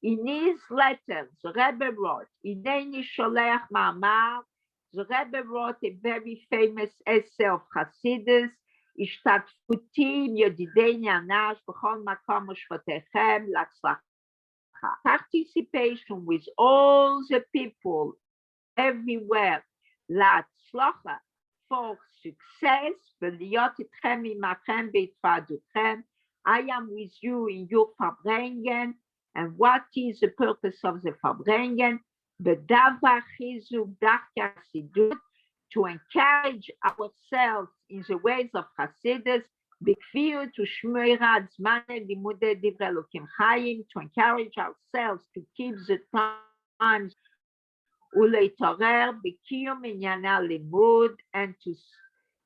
In his letter, the Rebbe wrote, הנני שולח מאמר. The Rebbe wrote a very famous essay of Hasidus, השתתפותי עם ידידי נענש בכל מקום ושפתיכם להצלחה. Participation with all the people everywhere להצלחה, for success, ולהיות איתכם עמכם בהתוועדותכם. I am with you in your verbringen, And what is the purpose of the Verbringen? Bedavar chizuk darkei Chassidut, to encourage ourselves in the ways of Hasidus, Bikviut to Shmuira Zmane Limude Divrei Elokim Chaim, to encourage ourselves to keep the times Uleitorer Bikiyum Inyana Limud, and to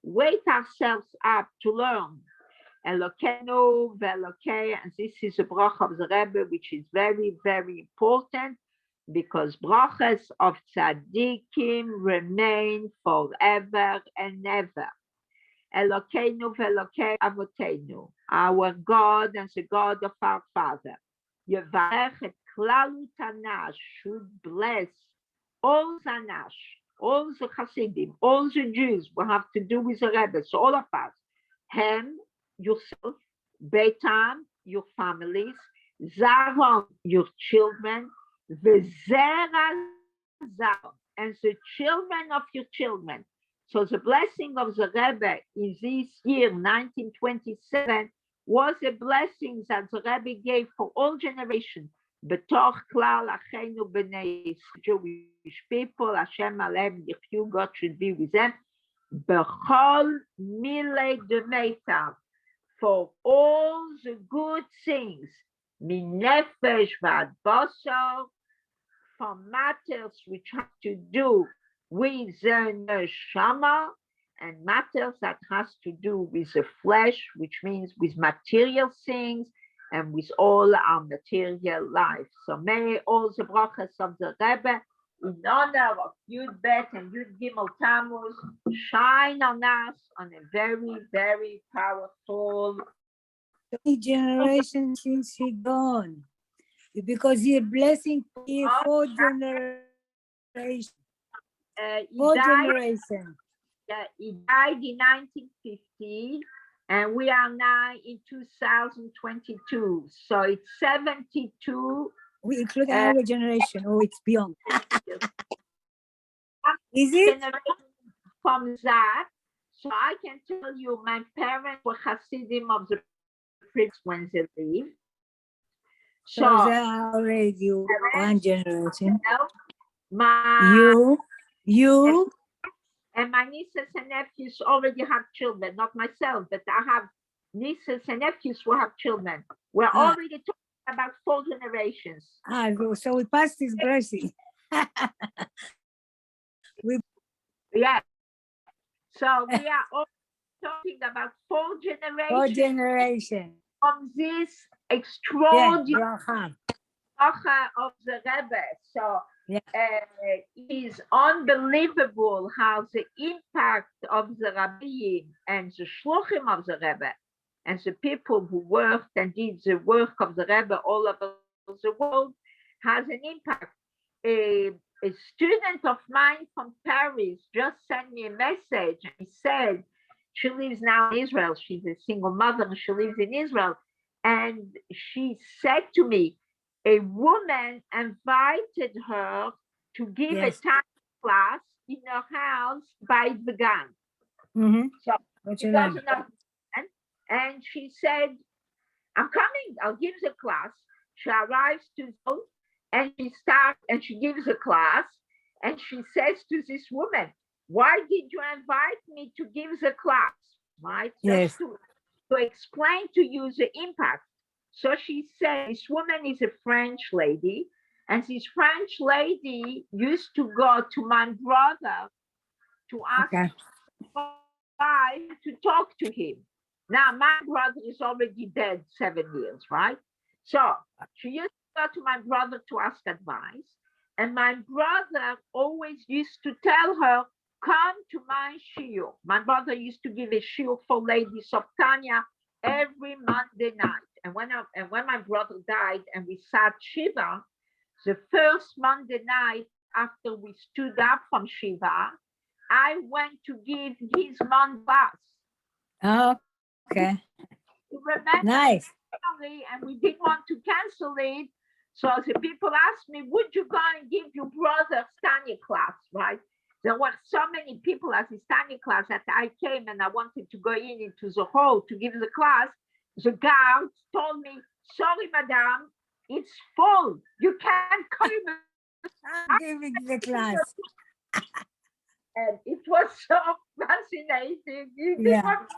wake ourselves up to learn. Elokenu ve'elokei, and this is a bracha of the Rebbe, which is very, very important, because brachas of tzaddikim remain forever and ever. Elokeinu ve'elokei avotenu, our God and the God of our Father. Yevarech et klalu tanash, should bless all Zanash, all the Hasidim, all the Jews will have to do with the Rebbe, so all of us, Hem, yourself, Beitam, your families, Zaron, your children, Vezera Zaron, and the children of your children. So the blessing of the Rebbe in this year, 1927, was a blessing that the Rebbe gave for all generations. Betoch klal achenu b'nei Jewish people, Hashem aleim yichyu, God should be with them. Bechol milei demeitav, for all the good things, min nefesh v'ad basar, for matters which have to do with the neshama, and matters that has to do with the flesh, which means with material things, and with all our material life. So may all the brachas of the Rebbe in honor of Yud Bet and Yud Gimel Tammuz shine on us on a very, very powerful. 3 generations since he gone. Because he blessing here 4 generations. He 4 died, generations. he died in 1950, and we are now in 2022. So it's 72. We include our generation, or it's beyond. Is it? From that, so I can tell you, my parents were Hasidim of the Prince when they lived. So they are already 1 generation. My You. and my nieces and nephews already have children, not myself, but I have nieces and nephews who have children. We're already talking about 4 generations. So we passed this blessing. Yeah. So we are all talking about 4 generations. 4 generations. From this extraordinary Yeah, bracha of the Rebbe. So yeah. It is unbelievable how the impact of the Rabbiim and the Shluchim of the Rebbe and the people who worked and did the work of the Rebbe all over the world has an impact. A student of mine from Paris just sent me a message. He said she lives now in Israel. She's a single mother and she lives in Israel. And she said to me, a woman invited her to give a time class in her house by the gun. So she doesn't know. And she said, I'm coming, I'll give the class. She arrives to Zol, and she starts and she gives a class, and she says to this woman, why did you invite me to give the class? Right? Yes. Just to explain to you the impact. So she said, this woman is a French lady, and this French lady used to go to my brother to ask why to talk to him. Now, my brother is already dead 7 years, right? So she used to go to my brother to ask advice, and my brother always used to tell her, come to my shiur. My brother used to give a shiur for ladies of Tanya every Monday night. And when my brother died and we sat Shiva, the first Monday night after we stood up from Shiva, I went to give his Monday class. Okay. Remember, nice. And we didn't want to cancel it. So the people asked me, would you go and give your brother Tanya class, right? There were so many people at his Tanya class that I came and I wanted to go into the hall to give the class. The guards told me, sorry, madam, It's full. You can't come. I'm giving the class. And it was so fascinating. You did Yeah. what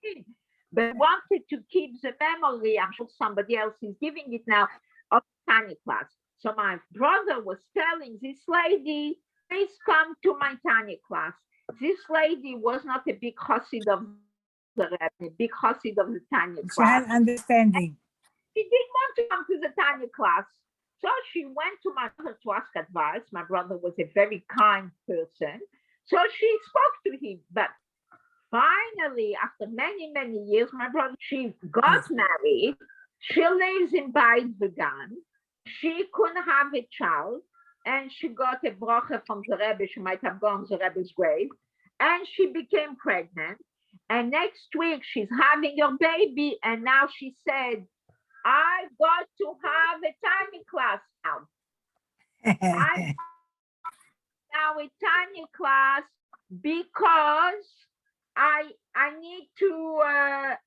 you did. But wanted to keep the memory. I'm sure somebody else is giving it now of tiny class. So my brother was telling this lady, please come to my tiny class. This lady was not a big chassid of the Rebbe, a big chassid of the tiny She class. had understanding. She didn't want to come to the tiny class. So she went to my brother to ask advice. My brother was a very kind person. So she spoke to him. But finally, after many, many years, my brother, she got married. She lives in Beit Vegan. She couldn't have a child. And she got a bracha from the Rebbe. She might have gone to the Rebbe's grave. And she became pregnant. And next week, she's having her baby. And now she said, I got to have a tiny class now. I now a tiny class because I need to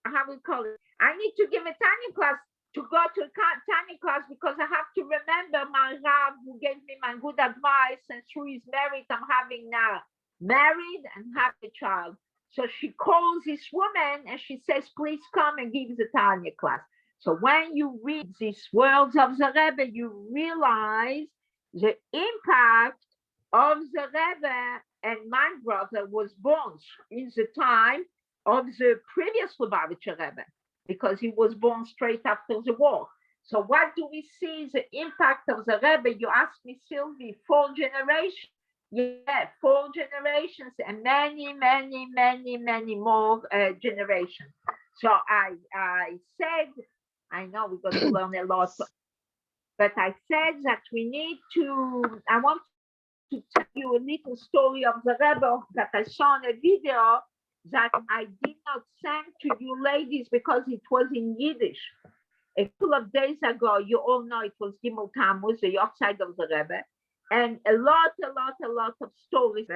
how we call it. I need to give a tiny class to go to a tiny class because I have to remember my Rav who gave me my good advice, and through his merit I'm having now married and have a child. So she calls this woman and she says, please come and give the tiny class. So when you read these words of the Rebbe, you realize the impact of the Rebbe. And my brother was born in the time of the previous Lubavitcher Rebbe, because he was born straight after the war. So what do we see the impact of the Rebbe? You asked me, Sylvie, 4 generations. Yeah, 4 generations and many, many, many, many more generations. So I said, I know we're going to learn a lot, but I said that we need to, I want to tell you a little story of the Rebbe that I saw in a video that I did not send to you ladies because it was in Yiddish. A couple of days ago, you all know it was Gimel Tammuz, the outside of the Rebbe, and a lot of stories.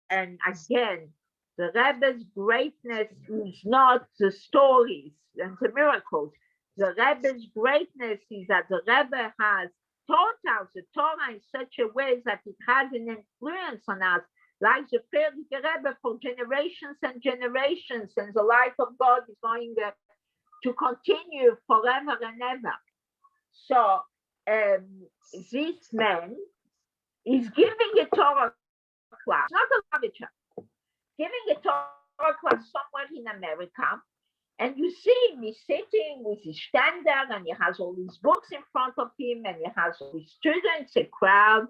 And again, the Rebbe's greatness is not the stories and the miracles. The Rebbe's greatness is that the Rebbe has taught us the Torah in such a way that it has an influence on us, like the Frierdiker Rebbe for generations and generations, and the light of God is going to continue forever and ever. So this man is giving a Torah class, not a Lubavitcher, giving a Torah class somewhere in America. And you see him, he's sitting with his standard, and he has all these books in front of him, and he has all his students, a crowd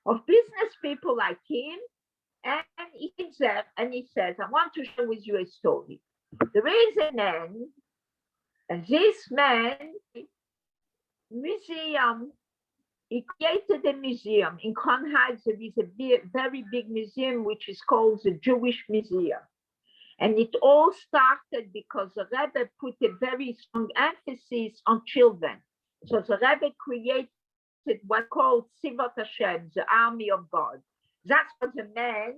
of business people like him. And he's there, and he says, I want to share with you a story. There is a man, and this man, museum, he created a museum. In Crown Heights, there is a very big museum, which is called the Jewish Museum. And it all started because the Rebbe put a very strong emphasis on children. So the Rebbe created what's called Sivot Hashem, the army of God. That's what the man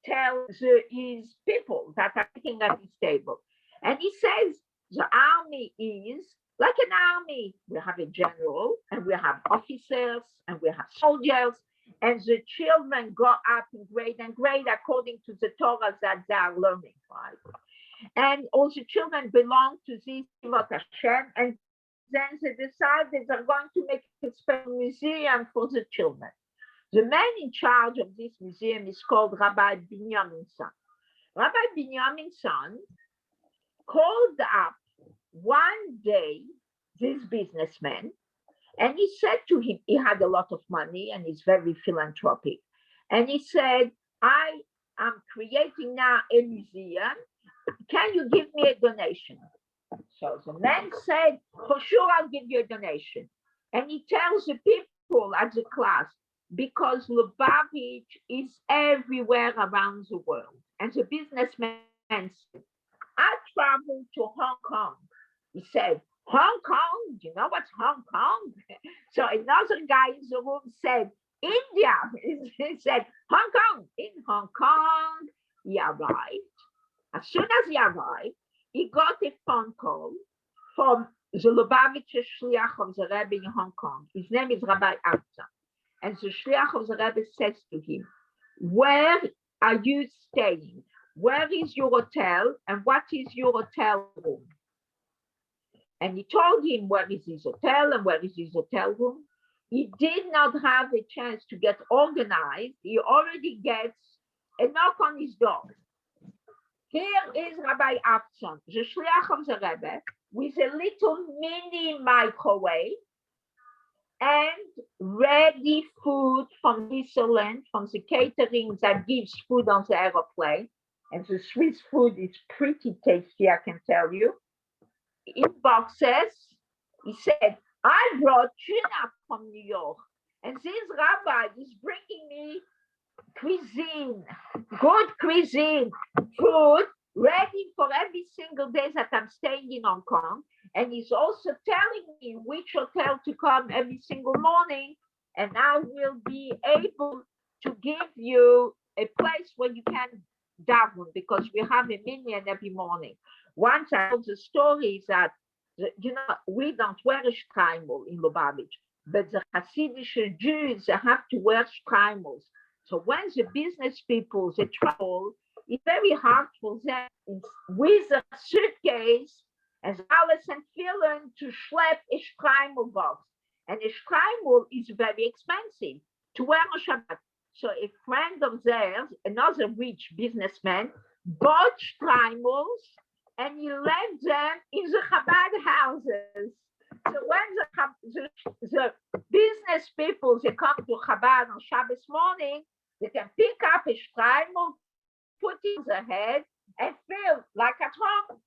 tells his people that are sitting at his table. And he says the army is like an army. We have a general, and we have officers, and we have soldiers, and the children go up in grade and grade according to the Torah that they are learning, right? And all the children belong to this Sivot Hashem, and then they decided they're going to make a special museum for the children. The man in charge of this museum is called Rabbi Binyamin Son. Rabbi Binyamin Son called up one day this businessman, and he said to him, he had a lot of money and he's very philanthropic. And he said, I am creating now a museum. Can you give me a donation? So the man said, for sure, I'll give you a donation. And he tells the people at the class, because Lubavitch is everywhere around the world. And the businessman said, I traveled to Hong Kong. He said, Hong Kong? Do you know what's Hong Kong? So another guy in the room said, India. He said, Hong Kong. In Hong Kong, he arrived. As soon as he arrived, he got a phone call from the Lubavitcher Shliach of the Rebbe in Hong Kong. His name is Rabbi Afza. And the Shliach of the Rebbe says to him, where are you staying? Where is your hotel? And what is your hotel room? And he told him where is his hotel and where is his hotel room. He did not have a chance to get organized. He already gets a knock on his door. Here is Rabbi Afson, the Shliach of the Rebbe, with a little mini microwave and ready food from Switzerland, from the catering that gives food on the aeroplane. And the Swiss food is pretty tasty, I can tell you. In boxes, he said, I brought tuna from New York, and this rabbi is bringing me cuisine, good cuisine, food, ready for every single day that I'm staying in Hong Kong. And he's also telling me which hotel to come every single morning, and I will be able to give you a place where you can daven, because we have a minyan every morning. Once I told the story is that, we don't wear a shtreimel in Lubavitch, but the Hasidic Jews, they have to wear shtreimels. So when the business people, they travel, it's very hard for them with a suitcase as Alice and Phelan to schlep a shtreimel box. And a shtreimel is very expensive to wear on Shabbat. So a friend of theirs, another rich businessman, bought shtreimels and he left them in the Chabad houses. So when the business people, they come to Chabad on Shabbos morning, they can pick up a shtreimel, put it in their head, and feel like at home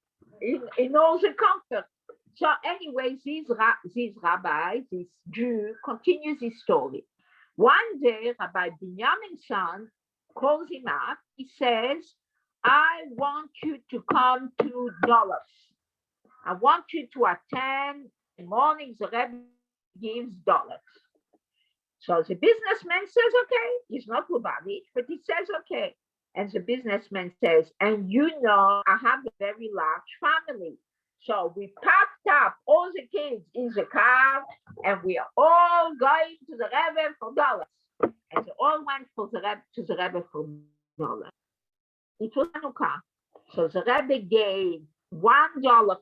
in all the comfort. So anyway, this rabbi, this Jew, continues his story. One day, Rabbi Binyamin's son calls him up. He says, I want you to come to Dulles. I want you to attend the mornings the Rebbe gives Dulles. So the businessman says, okay. He's not Lubavitch, but he says, okay. And the businessman says, and I have a very large family. So we packed up all the kids in the car and we are all going to the Rebbe for Dulles. And they all went to the Rebbe for Dulles. It was Hanukkah. So the Rebbe gave $1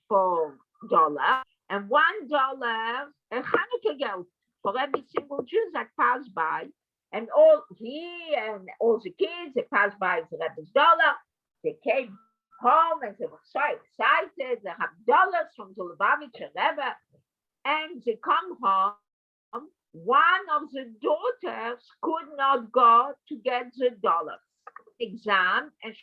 for dollar and $1 a Hanukkah geld for every single Jew that passed by. And all the kids, they passed by the Rebbe's dollar. They came home and they were so excited. They have dollars from the Lubavitcher Rebbe. And they come home. One of the daughters could not go to get the dollars exam, and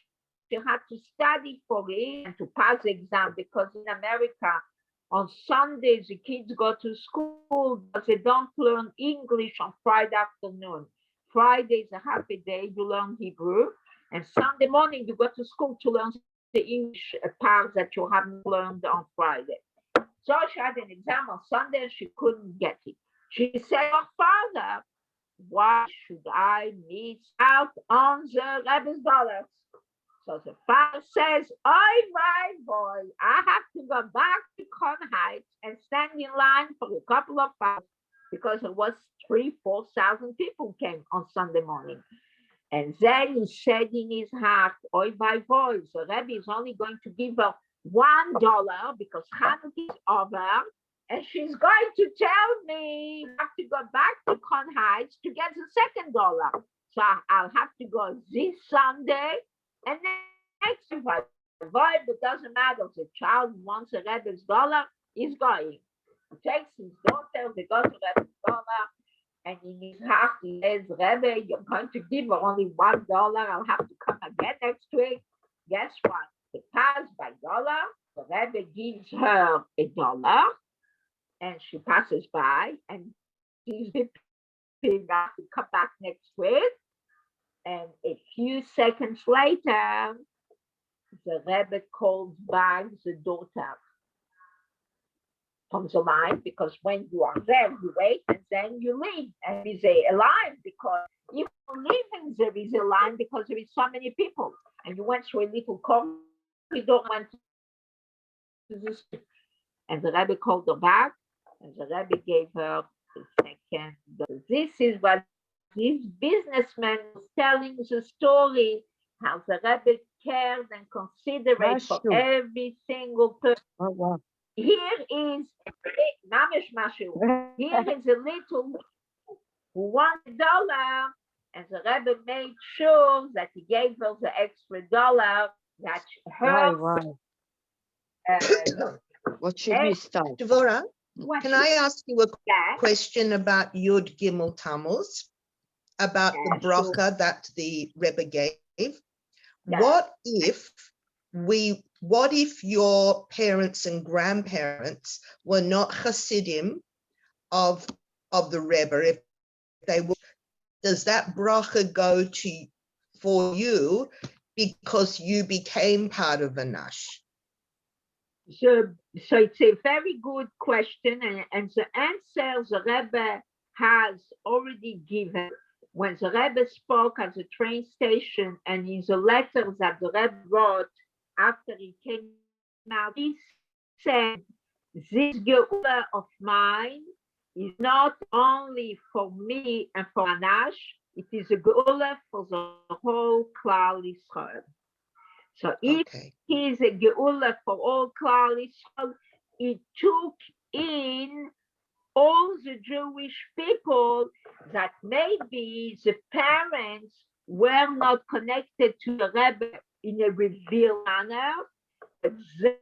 she had to study for it and to pass the exam, because in America on Sundays the kids go to school, but they don't learn English on Friday afternoon. Friday is a happy day, you learn Hebrew, and Sunday morning you go to school to learn the English part that you haven't learned on Friday. So she had an exam on Sunday and she couldn't get it. She said, oh, Father, why should I miss out on the Rebbe's dollars? So the father says, oh my boy, I have to go back to Crown Heights and stand in line for a couple of hours, because it was 3,000-4,000 people came on Sunday morning. And then he said in his heart, oy my boy, the Rebbe is only going to give her $1 because Hanukkah is over. And she's going to tell me I have to go back to Crown Heights to get the $2. So I'll have to go this Sunday and next if I avoid, but doesn't matter. The child wants a Rebbe's dollar, he's going. He takes his daughter, they go to Rebbe's dollar, and in his heart he says, Rebbe, you're going to give her only $1. I'll have to come again next week. Guess what? They pass by dollar. The Rebbe gives her $1. And she passes by and she's hoping to come back next week. And a few seconds later, the Rebbe calls back the daughter from the line, because when you are there, you wait and then you leave. And there is a line, because if you're leaving, there is a line because there is so many people. And you went through a little corridor, went to the street. And the Rebbe called her back, and the Rebbe gave her the second. This is what this businessman was telling the story, how the Rebbe cared and considerate for Mashu. every single person. Oh, wow. Here is mamish mashu. Here is a little $1, and the Rebbe made sure that he gave her the extra $1 that her. Wow. What should Hey. we start? Dweire, what can she I ask you a said, question about Yud Gimel Tammuz, about the Yeah, sure. bracha that the Rebbe gave? Yeah. What if your parents and grandparents were not Hasidim of the Rebbe? If they were, does that bracha go to for you because you became part of a Nash? So it's a very good question, and the answer the Rebbe has already given. When the Rebbe spoke at the train station and in the letter that the Rebbe wrote after he came out, he said, this geula of mine is not only for me and for Anash, it is a geula for the whole Klal Yisrael. So if Okay. he is a geula for all Klal Yisrael, it took in all the Jewish people that maybe the parents were not connected to the Rebbe in a revealed manner, but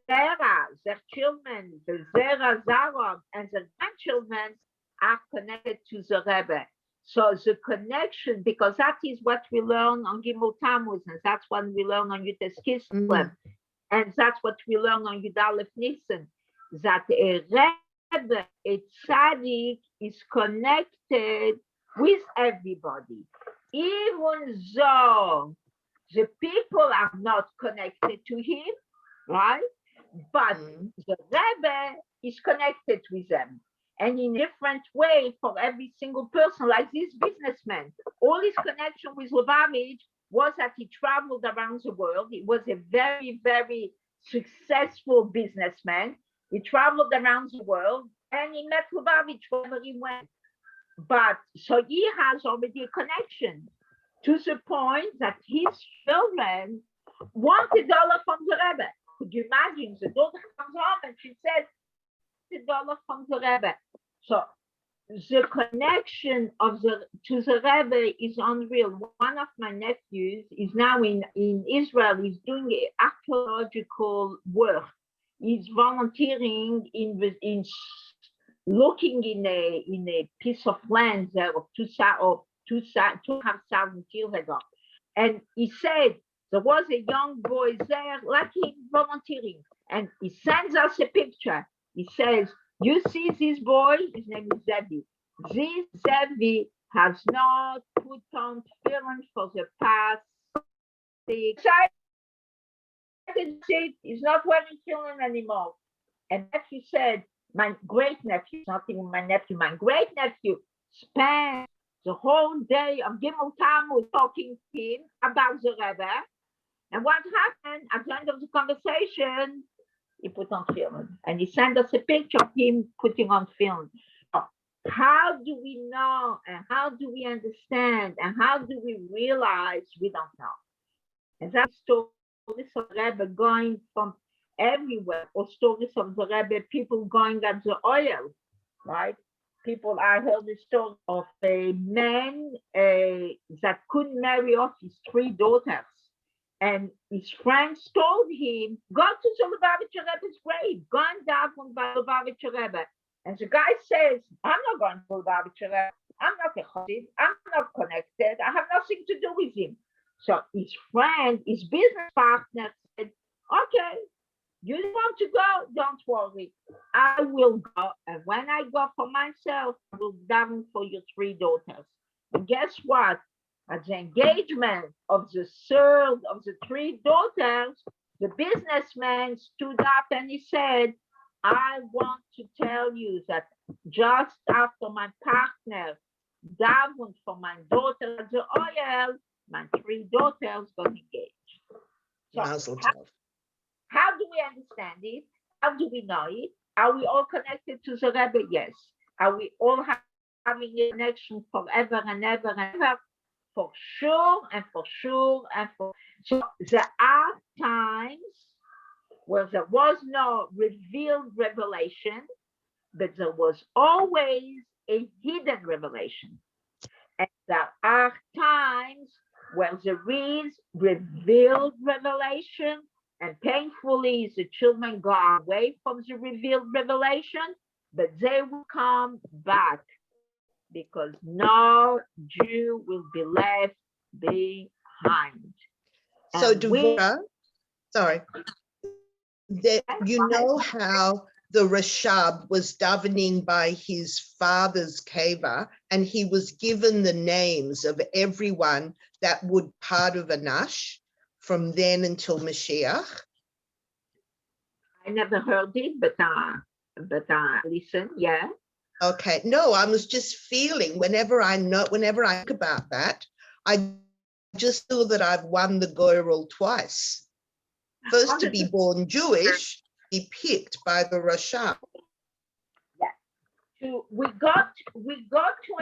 their children, the Zera Zaram, and the grandchildren are connected to the Rebbe. So the connection, because that is what we learn on Gimel Tammuz, and that's what we learn on Yutes Kislev, and that's what we learn on Yud Aleph Nisan, that a Rebbe, a tzaddik, is connected with everybody, even though the people are not connected to him, right? But the Rebbe is connected with them. And in a different way for every single person, like this businessman. All his connection with Lubavitch was that he traveled around the world. He was a very, very successful businessman. He traveled around the world and he met Lubavitch wherever he went. But so he has already a connection to the point that his children want $1 from the Rebbe. Could you imagine? The daughter comes home and she says, $1 from the Rebbe. So the connection of to the Rebbe is unreal. One of my nephews is now in Israel. He's doing archaeological work. He's volunteering in looking in a piece of land there of 2,500 years ago. And he said there was a young boy there, like him, volunteering. And he sends us a picture. He says, you see this boy? His name is Zevi. This Zevi has not put on film for the past 6 years. He's not wearing film anymore. And nephew said, my great nephew, not even my nephew, my great nephew spent the whole day of Gimel Tammuz talking to him about the Rebbe. And what happened at the end of the conversation, he put on film, and he sent us a picture of him putting on film. How do we know, and how do we understand, and how do we realize? We don't know. And that stories of the Rebbe going from everywhere, or stories of the Rebbe, people going at the oil, right? People, I heard the story of a man that couldn't marry off his 3 daughters. And his friends told him, go to the Lubavitcher Rebbe's grave, go and daven by Lubavitcher Rebbe. And the guy says, I'm not going to Lubavitcher Rebbe. I'm not a Chassid. I'm not connected. I have nothing to do with him. So his friend, his business partner said, okay, you want to go? Don't worry. I will go. And when I go for myself, I will daven for your 3 daughters. And guess what? At the engagement of the third of the 3 daughters, the businessman stood up and he said, I want to tell you that just after my partner davened for my daughter at the oil, my 3 daughters got engaged. So Mazel tov. how do we understand it? How do we know it? Are we all connected to the Rebbe? Yes. Are we all having a connection forever and ever and ever? For sure and for sure and for so there are times where there was no revealed revelation, but there was always a hidden revelation. And there are times where there is revealed revelation, and painfully the children go away from the revealed revelation, but they will come back because no Jew will be left behind. So And we- Dweire, sorry, that you know how the Rashab was davening by his father's keva, and he was given the names of everyone that would part of Anash from then until Mashiach. I never heard it, but listen, yeah. Okay, no, I was just feeling whenever I think about that, I just feel that I've won the Goyrel twice. First to be born Jewish, be picked by the Rashab. We got to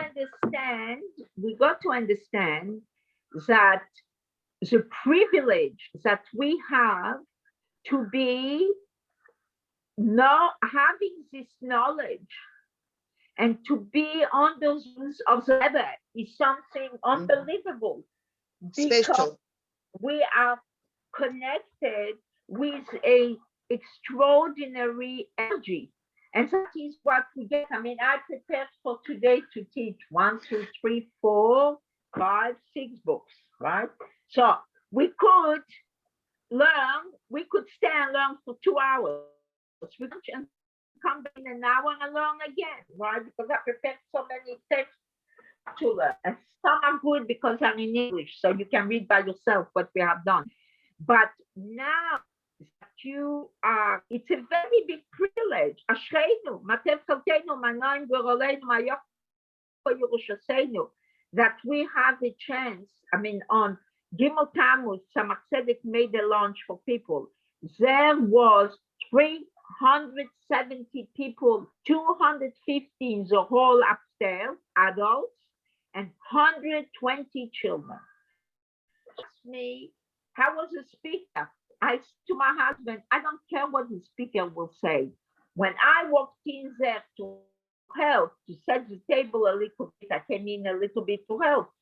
understand that the privilege that we have to be now having this knowledge and to be on those of the Rebbe is something unbelievable. Because Special. we are connected with a extraordinary energy. And that is what we get. I mean, I prepared for today to teach 1, 2, 3, 4, 5, 6 books, right? So we could stay and learn for 2 hours. We could come back in an hour and learn again, right? Because I prepared so many texts to learn. And some are good because I'm in English, so you can read by yourself what we have done. But now that you are, it's a very big privilege. Ashreinu, Matev Chalkeinu, Manaim Goroleinu, Mayoch Yerushaseinu, that we have a chance. I mean, on Gimel Tammuz, Tzemach Tzedek made a launch for people. There was 370 people, 250 in the hall upstairs, adults, and 120 children. Ask me, how was the speaker? I said to my husband, I don't care what the speaker will say. When I walked in there to help, to set the table a little bit, I came in a little bit to help.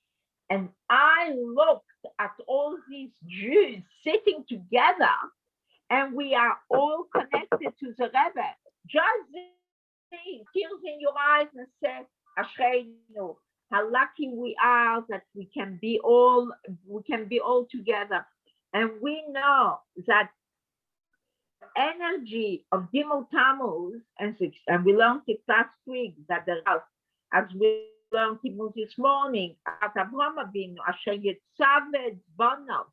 And I looked at all these Jews sitting together, and we are all connected to the Rebbe. Just see tears in your eyes and say, Ashreinu, how lucky we are that we can be all together. And we know that energy of Gimel Tammuz, and we learned it last week, that as we learned it this morning, at Avraham Avinu, Asher Yetzavet Banav,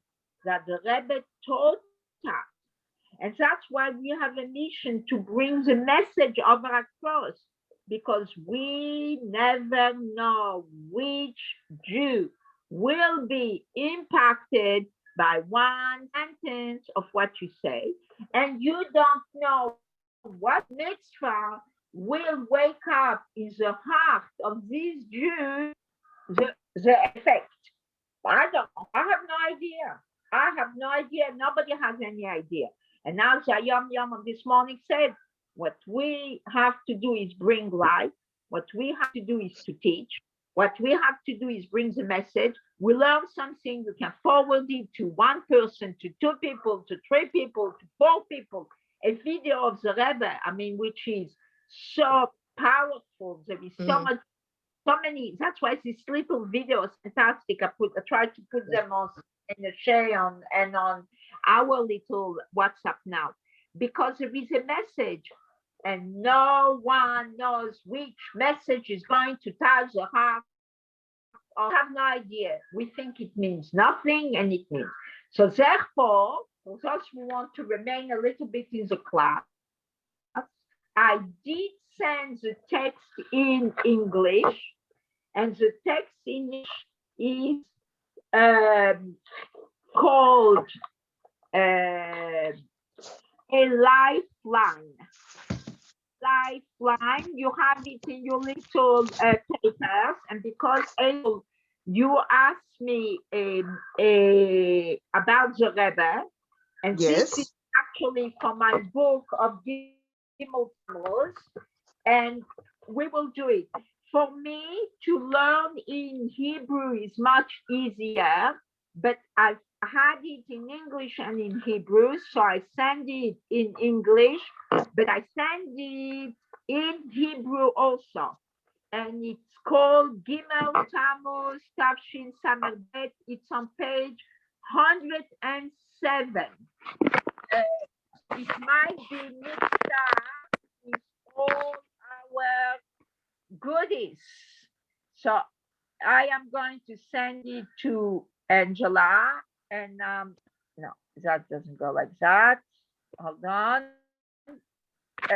that the Rebbe taught us. And that's why we have a mission to bring the message over across, because we never know which Jew will be impacted by one sentence of what you say, and you don't know what mitzvah will wake up in the heart of these Jews, the effect. I don't know. I have no idea. I have no idea. Nobody has any idea. And now Yom Yom of this morning said, what we have to do is bring light. What we have to do is to teach. What we have to do is bring the message. We learn something, you can forward it to one person, to 2 people, to 3 people, to 4 people. A video of the Rebbe, I mean, which is so powerful. There is so many. That's why this little video is fantastic. I tried to put them on in the share and on our little WhatsApp now, because there is a message. And no one knows which message is going to touch the heart. I have no idea. We think it means nothing, and it means. So therefore, for those who want to remain a little bit in the class, I did send the text in English, and the text in English is called A Lifeline. lifeline. You have it in your little papers, and because you asked me about the Rebbe, and this is Yes. actually from my book of Gimel Tammuz, and we will do it. For me to learn in Hebrew is much easier, but I've had it in English and in Hebrew, so I send it in English, but I send it in Hebrew also. And it's called Gimel Tammuz Tafshin Samarbet. It's on page 107. It might be mixed up with all our goodies. So I am going to send it to Angela, and no, that doesn't go like that. Hold on.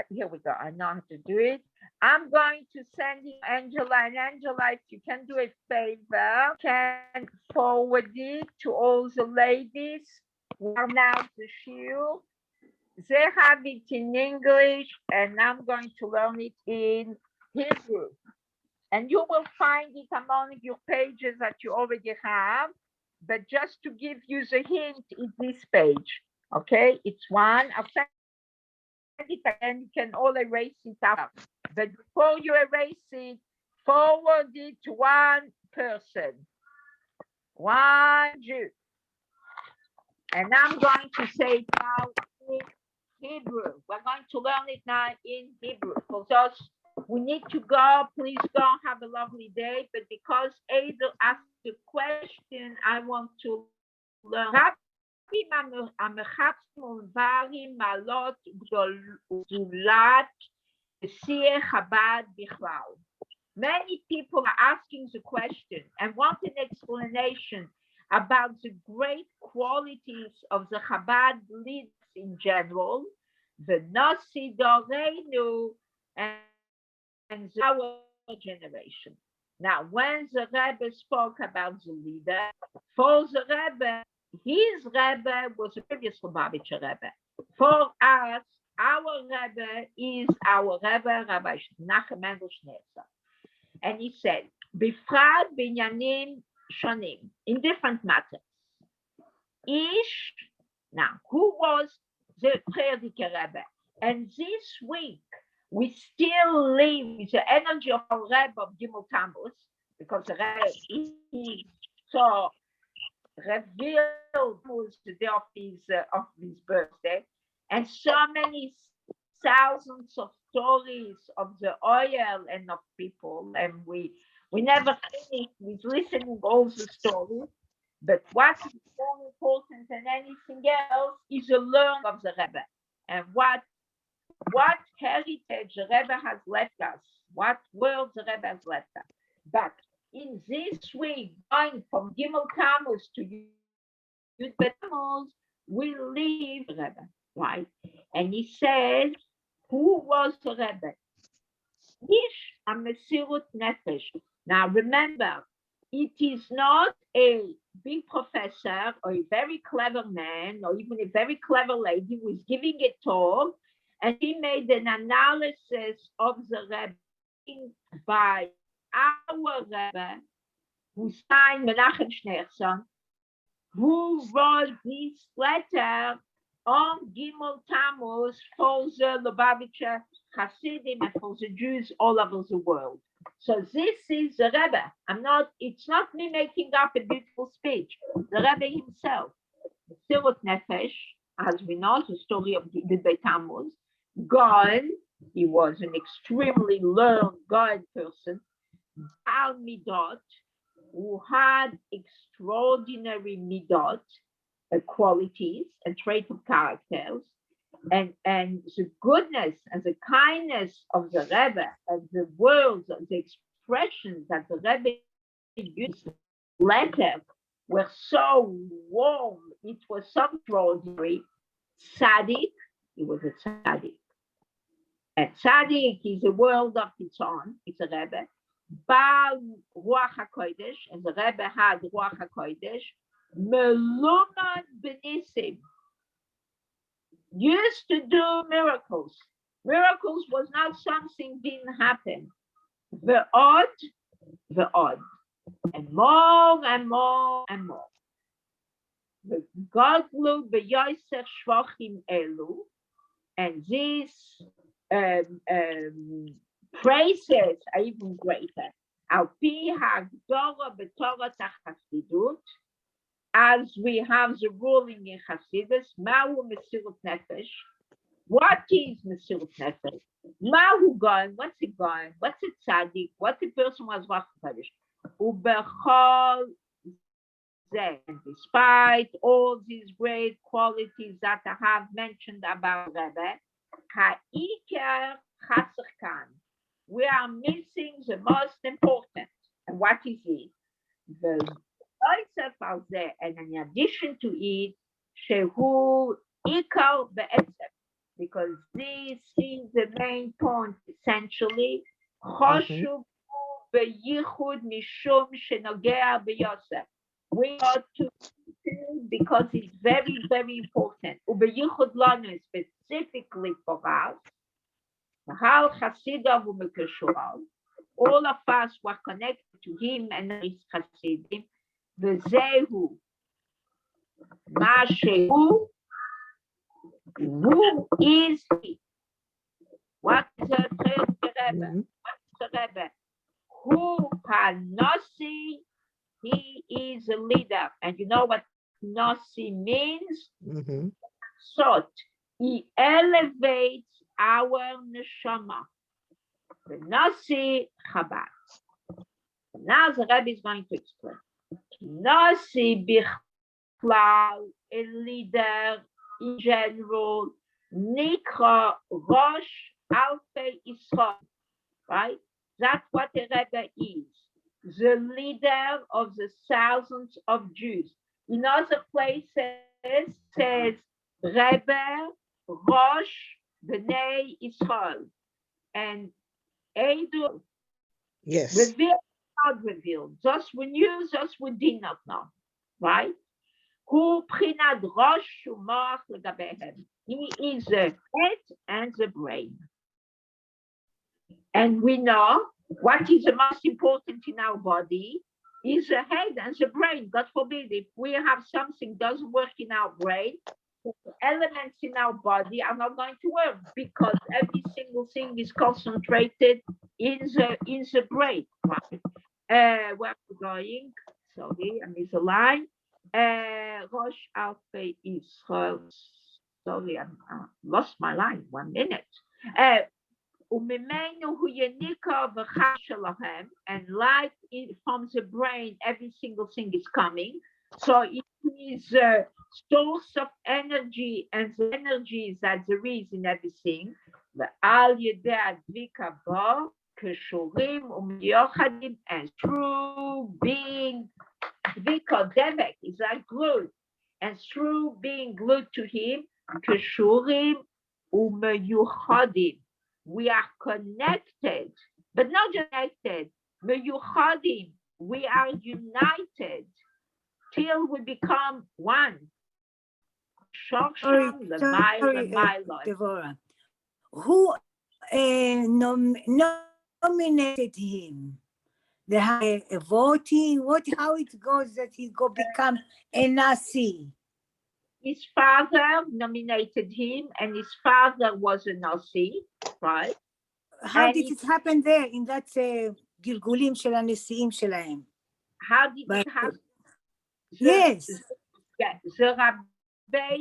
Here we go. I know how to do it. I'm going to send you Angela, and Angela, if you can do a favor, can forward it to all the ladies who are now the Shuir. They have it in English, and I'm going to learn it in Hebrew. And you will find it among your pages that you already have. But just to give you the hint, it's this page. Okay, it's one. I'll send it again. You can all erase it out. But before you erase it, forward it to one person. One Jew. And I'm going to say it now in Hebrew. We're going to learn it now in Hebrew. For those who need to go, please go, have a lovely day. But because Ada asked the question, I want to learn. Many people are asking the question and want an explanation about the great qualities of the Chabad leaders in general, the Nasi Doreinu, and our generation. Now, when the Rebbe spoke about the leader, for the Rebbe, his Rebbe was a previous Lubavitcher Rebbe. For us, our Rebbe is our Rebbe, Rabbi Nachum Mendel Schneerson. And he said, Bifrad binyanim shonim, in different matters. Ish, now, who was the Frierdiker Rebbe? And this week, we still live with the energy of our Rebbe of Gimel Tammuz, because the Rebbe is so revealed was the day of his birthday, and so many thousands of stories of the oil and of people, and we never finish with listening all the stories. But what's more important than anything else is the learning of the Rebbe, and what heritage the Rebbe has left us, what words the Rebbe has left us. But in this week, going from Gimel Tammuz to Yud Bet Tammuz, we leave the Rebbe, right? And he says, who was the Rebbe? Ish a Mesirut Nefesh. Now remember, it is not a big professor or a very clever man or even a very clever lady who is giving a talk, and he made an analysis of the Rebbe by our Rebbe, who signed Menachem Schneerson, who wrote this letter on Gimel Tammuz for the Lubavitcher Hasidim and for the Jews all over the world. So this is the Rebbe. It's not me making up a beautiful speech. The Rebbe himself, Sirut Nefesh, as we know, the story of Yud Bet Tammuz, God, he was an extremely learned God person, Baal Midot, who had extraordinary midot, qualities and traits of characters, and the goodness and the kindness of the Rebbe, and the words, the expressions that the Rebbe used in the letter were so warm, it was so extraordinary. Tzaddik, he was a tzaddik. And tzaddik is a world of its own, it's a Rebbe. Baal Ruach HaKodesh, and the Rebbe had Ruach HaKodesh, Melumad Benisim, used to do miracles. Miracles was not something didn't happen. The odd, and more and more and more. The Godlu b'yoser shvachim elu, and these praises are even greater. Al pi hagdora b'torah Chasidut, as we have the ruling in Hasidus, Ma'u Mesirut Nefesh. What is Mesirut Nefesh? Ma'u going? What's it going? What's it tzaddik? What the person was Kodesh? Ubechol zeh. And despite all these great qualities that I have mentioned about Rebbe, Ha'ikar Chasach Kan. We are missing the most important. And what is it? The and in addition to it, Shehu Ikar Be'etzem, because this is the main point essentially. Choshuv beyichud mishum shenogea beyosef. We ought to because it's very, very important. Ubeyichud lanu specifically for us. How Chasidav umekeshural. All of us were connected to him and his Chasidim. V'zehu Mashehu, who is he? What is the Rebbe? What's the Rebbe? Who Hanasi, he is a leader. And you know what Nasi means? So he elevates our neshama. The Nasi Chabad. Now the Rebbe is going to explain. Nasi Bichlal, a leader in general, Nikra Rosh Alfei Israel, right? That's what a Rebbe is, the leader of the thousands of Jews. In other places, says Rebbe Rosh B'nai Israel, and Edu. Yes. Revealed, not revealed. Just we knew, just we did not know, right? Who prinad rosh u'moach legabehem. He is the head and the brain. And we know what is the most important in our body is the head and the brain. God forbid, if we have something doesn't work in our brain, the elements in our body are not going to work because every single thing is concentrated in the brain. Right? Where are we going? Sorry, I missed a line. Rosh Alfei Israel. Sorry, I lost my line. 1 minute. And like from the brain, every single thing is coming. So it is a source of energy, and the energy that there is in everything. And through being Devek is like glue, and through being glued to him, Keshurim umeyuchadim. We are connected, but not just connected. Meyuchadim, we are united till we become one. Sorry, Dweire. Who nominated him? They have a voting. How it goes that he go become a Nasi? His father nominated him, and his father was a Nasi, right? How And did it happen there in that גלגולים של הנשיאים שלהם? How did it happen? Yes. The Rabbi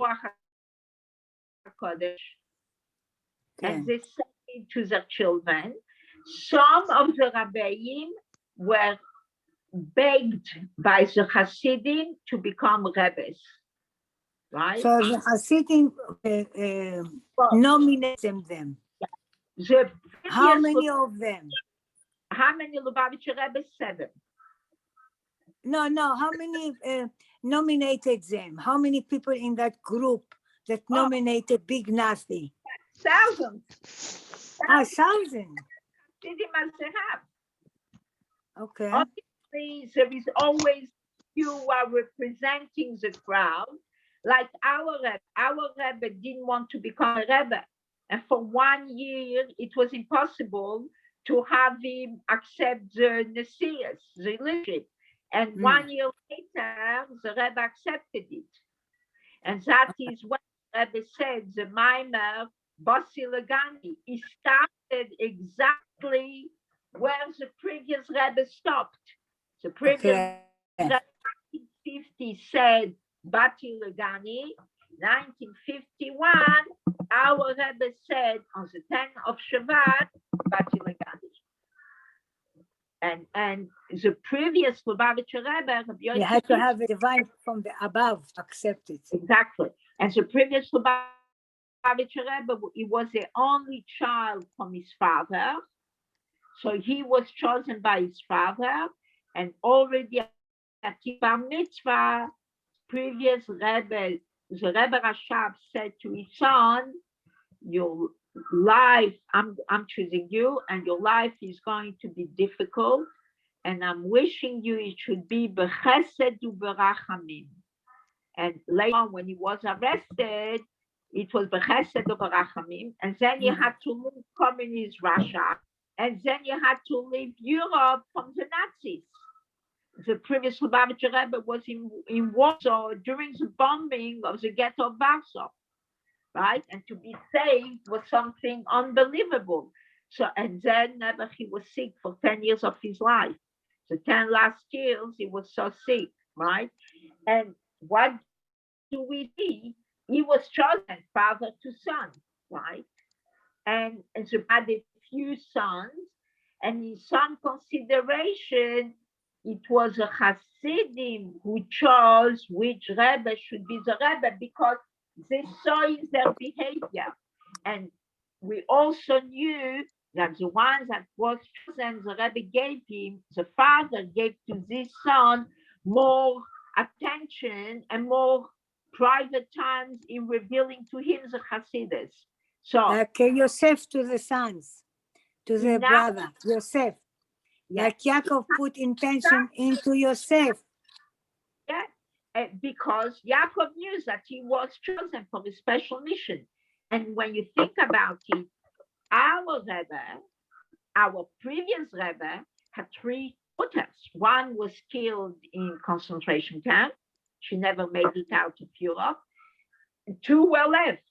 Kodesh, and they said it to their children. Some of the Rabbeim were begged by the Hasidim to become Rebbes, right? So the Hasidim nominated them. How many of them? How many Lubavitcher Rebbes? 7. No. How many nominated them? How many people in that group that nominated Big Nasi? 1,000. 1,000. Hasidim as they have. Okay. Obviously, there is always you are representing the crowd. Like our Rebbe didn't want to become a Rebbe. And for 1 year, it was impossible to have him accept the Nesias, the leadership. And 1 year later, the Rebbe accepted it. And that is what the Rebbe said, the Maimer, Bossi Legani. He started exactly where the previous Rebbe stopped. The previous Rebbe 1950 said Bati Legani. 1951, our Rebbe said on the 10th of Shabbat, Bati Legani. And the previous Lubavitcher Rebbe, You had to have a divine from the above to accept it. Exactly. And the previous Lubavitcher Rebbe, he was the only child from his father. So he was chosen by his father, and already at Bar Mitzvah, previous Rebbe, the Rebbe Rashab said to his son, your life, I'm choosing you, and your life is going to be difficult, and I'm wishing you it should be b'chesed u'berachamim. And later on, when he was arrested, it was b'chesed u'berachamim, and then you had to leave communist Russia, and then you had to leave Europe from the Nazis. The previous Lubavitcher Rebbe was in Warsaw during the bombing of the ghetto of Warsaw, right? And to be saved was something unbelievable. So, and then he was sick for 10 years of his life. The 10 last years, he was so sick, right? And what do we see? He was chosen father to son, right? And so had a few sons, and in some consideration, it was a Hasidim who chose which Rebbe should be the Rebbe because they saw in their behavior. And we also knew that the ones that was chosen, the Rebbe gave him, the father gave to this son more attention and more private times in revealing to him the Hasidus. So, like Yosef to the sons, to the Now- brother, Yosef. Like Yaakov put intention into Yosef. because Yaakov knew that he was chosen for a special mission. And when you think about it, our Rebbe, our previous Rebbe, had 3 daughters. One was killed in concentration camp. She never made it out of Europe. 2 were left.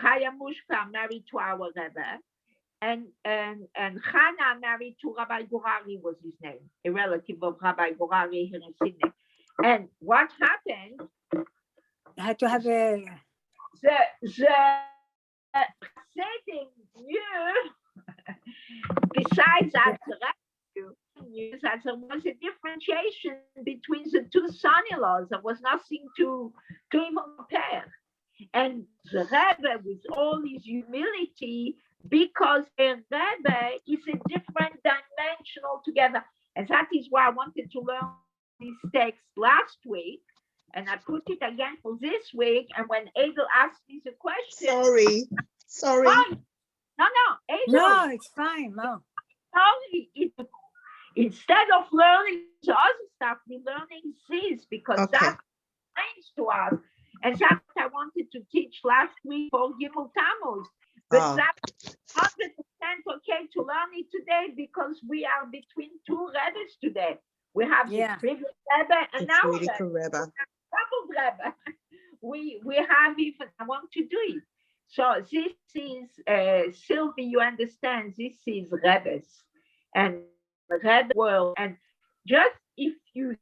Chaya Mushka married to our Rebbe, and Chana married to Rabbi Gorari was his name, a relative of Rabbi Gorari here in Sydney. And what happened? You had to have a The Hasidim knew, besides that, the Rebbe knew that there was a differentiation between the 2 son-in-laws. There was nothing to even compare. And the Rebbe, with all his humility, because a Rebbe is a different dimension altogether. And that is why I wanted to learn this text last week. And I put it again for this week. And when Adel asked me the question. Sorry. Oh, no, Adel. no, it's fine. No. Instead of learning the other stuff, we're learning this because Okay. that explains to us. And that's what I wanted to teach last week for Gimel Tammuz. But Ah. that's 100% okay to learn it today because we are between 2 Rebbes today. We have Yeah. the previous Rebbe and now It's really Rebbe. double Rebbe. We have even, I want to do it. So this is, Sylvie, you understand, this is Rebbe's and Rebbe world. And just if you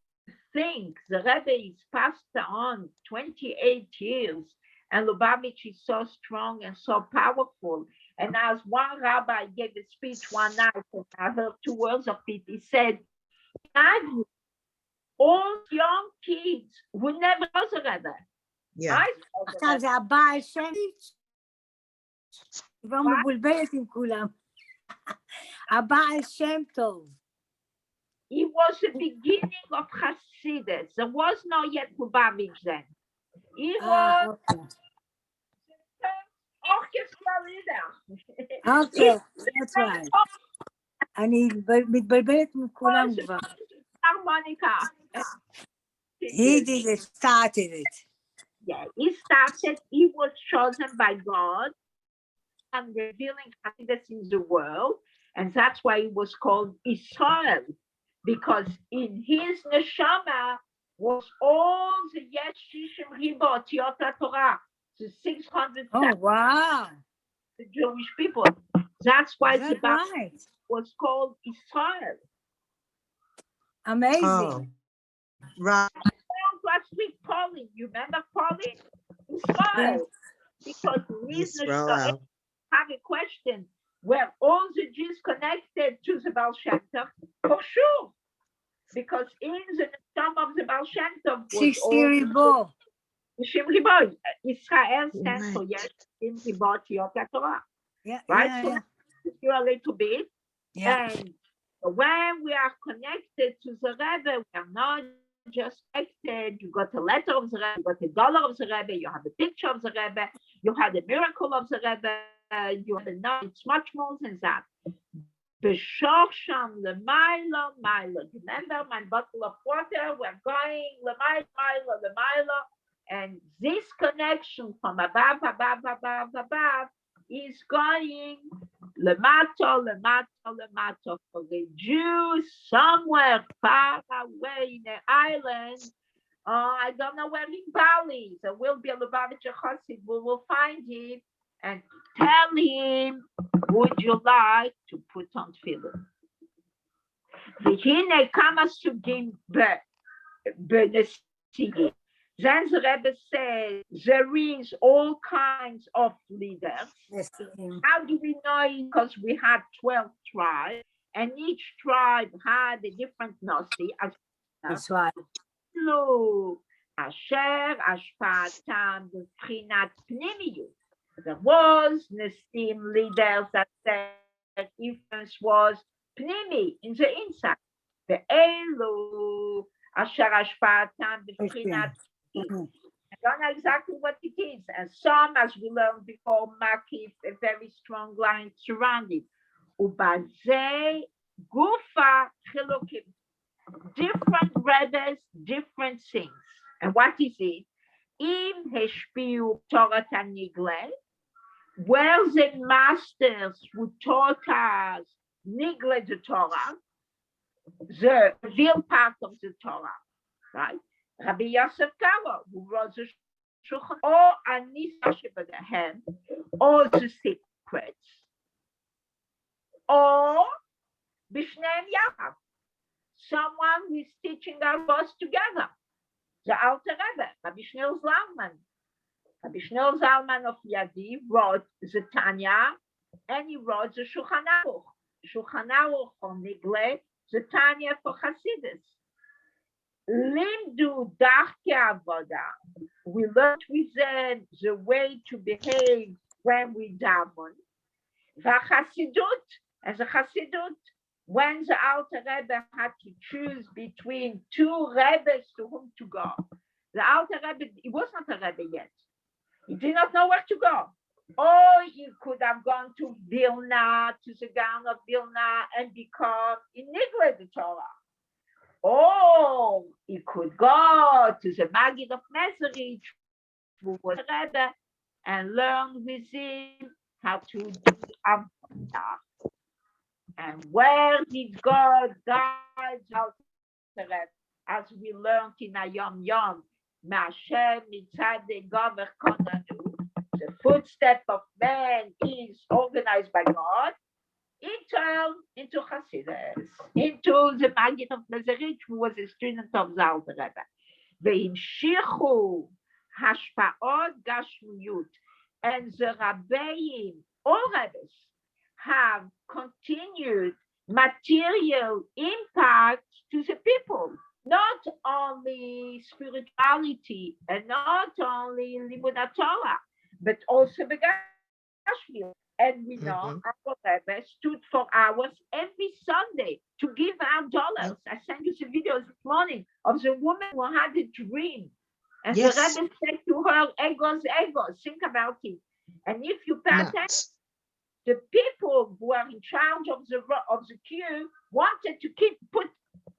think the Rebbe is passed on 28 years and Lubavitch is so strong and so powerful. And as one rabbi gave a speech one night, and I heard 2 words of it, he said, all young kids who never was a Rebbe. Yeah. I saw the עכשיו Rebbe. זה הבעל שם. כבר מבולבלת עם כולם. הבעל שם טוב. It was the beginning of Hasidus. There was no yet Lubavitch then. It was orchestra leader. אוקיי, that's right. אני מתבלבלת מכולם כבר. Harmonica. He did it, started it. Yeah, he started, he was chosen by God. revealing Hasidus in the world, and that's why it was called Israel, because in his neshama was all the Yesh Shishim Ribot Yota Torah, the 600 Oh, wow. the Jewish people. That's why the That's Bible right. was called Israel. Amazing. Oh, right. Last week, Pauline, you remember Pauline? Israel. Because Israel. have a question. Were all the Jews connected to the Baal Shem Tov? For sure. Because in the name of the Baal Shem Tov was all Shishiribo. Shim Riboy. Israel stands for Right. Yesh Shim Ribot Yota Torah. Yeah, Right? yeah, So yeah. let's do a little bit. Yeah. And when we are connected to the Rebbe, we are not just connected. You got a letter of the Rebbe, you got a dollar of the Rebbe, you have a picture of the Rebbe, you had a miracle of the Rebbe, you have a no, it's much more than that. B'shorsham l'maylo, maylo. Remember my bottle of water? We're going l'maylo, maylo, l'maylo. And this connection from above is going lemato, lemato, lemato for the Jews somewhere far away in the island. I don't know where in Bali. There will be a Lubavitcher Chassid. We will find him and tell him, would you like to put on tefillin? V'hine kama sugim b'nesigim. Then the Rebbe says there is all kinds of leaders. How do we know? Because we had 12 tribes, and each tribe had a different nasi. That's right. Lo asher ashpatam b'prinat pnimiyut. There was Nestim leaders that said influence was pnimi, in the inside. The elu asher ashpatam b'prinat. I don't know exactly what it is. And some, as we learned before, Makif, a very strong line surrounding. Ubazeh gufa chilukim. Different rebbes, different things. And what is it? Im heshpiu Torah Nigle, where the masters who taught us Nigle the Torah, the real part of the Torah, right? Rabbi Yosef Karo, who wrote the Shulchan, or Anisa Shebedahem, or the secrets, or Bishneim Yachab, someone who is teaching us together, the Alter Rebbe, Rabbi Shneur Zalman. Rabbi Shneur Zalman of Yadi wrote the Tanya, and he wrote the Shulchan Aruch. Shulchan Aruch for Nigle, the Tanya for Hasidus. Limdu Darke Avoda. We learned with them the way to behave when we daven. Vachasidut, as a Chasidut, when the Alter Rebbe had to choose between two Rebbes to whom to go. The Alter Rebbe, he was not a Rebbe yet. He did not know where to go. Or he could have gone to Vilna, to the Gaon of Vilna, and become in Nigle the Torah. Or he could go to the Maggid of Mezerich, who was a Rebbe, and learn with him how to do Avodah. And where did God guide Alter Rebbe? As we learned in Ayom Yom, Mashem Mitzad Gover Konanu, the footstep of man is organized by God. He turned into Hasidus, into the Maggid of Mezerich, who was a student of the Alter Rebbe. Ve'imshichu hashpaot gashmiyut, and the Rabbeim, all Rebbes, have continued material impact to the people. Not only spirituality and not only Limud Torah, but also Begashmi. And we know our Rebbe stood for hours every Sunday to give out dollars. I sent you some videos this morning of the woman who had a dream. And Yes. the Rebbe said to her, egos, egos, think about it. And if you pay attention, Nuts. the people who are in charge of the queue wanted to take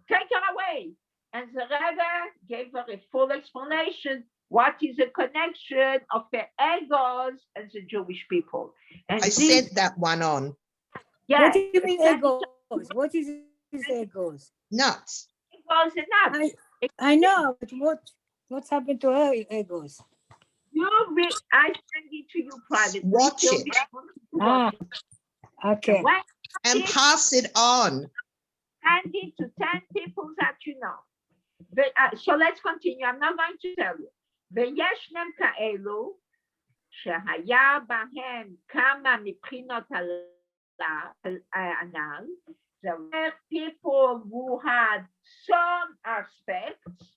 her away. And the Rebbe gave her a full explanation. What is the connection of the egos and the Jewish people? And I this, sent that one on. yes, What do you mean egos? What is this egos? Nuts. egos are nuts. I know, but what's happened to her egos? I send it to you privately. Watch You'll it. be able to watch it. Okay. When And pass it on. hand it to 10 people that you know. But, so let's continue. I'm not going to tell you. וישנם כאלו שהיה בהם כמה מבחינות הנ"ל. There were people who had some aspects,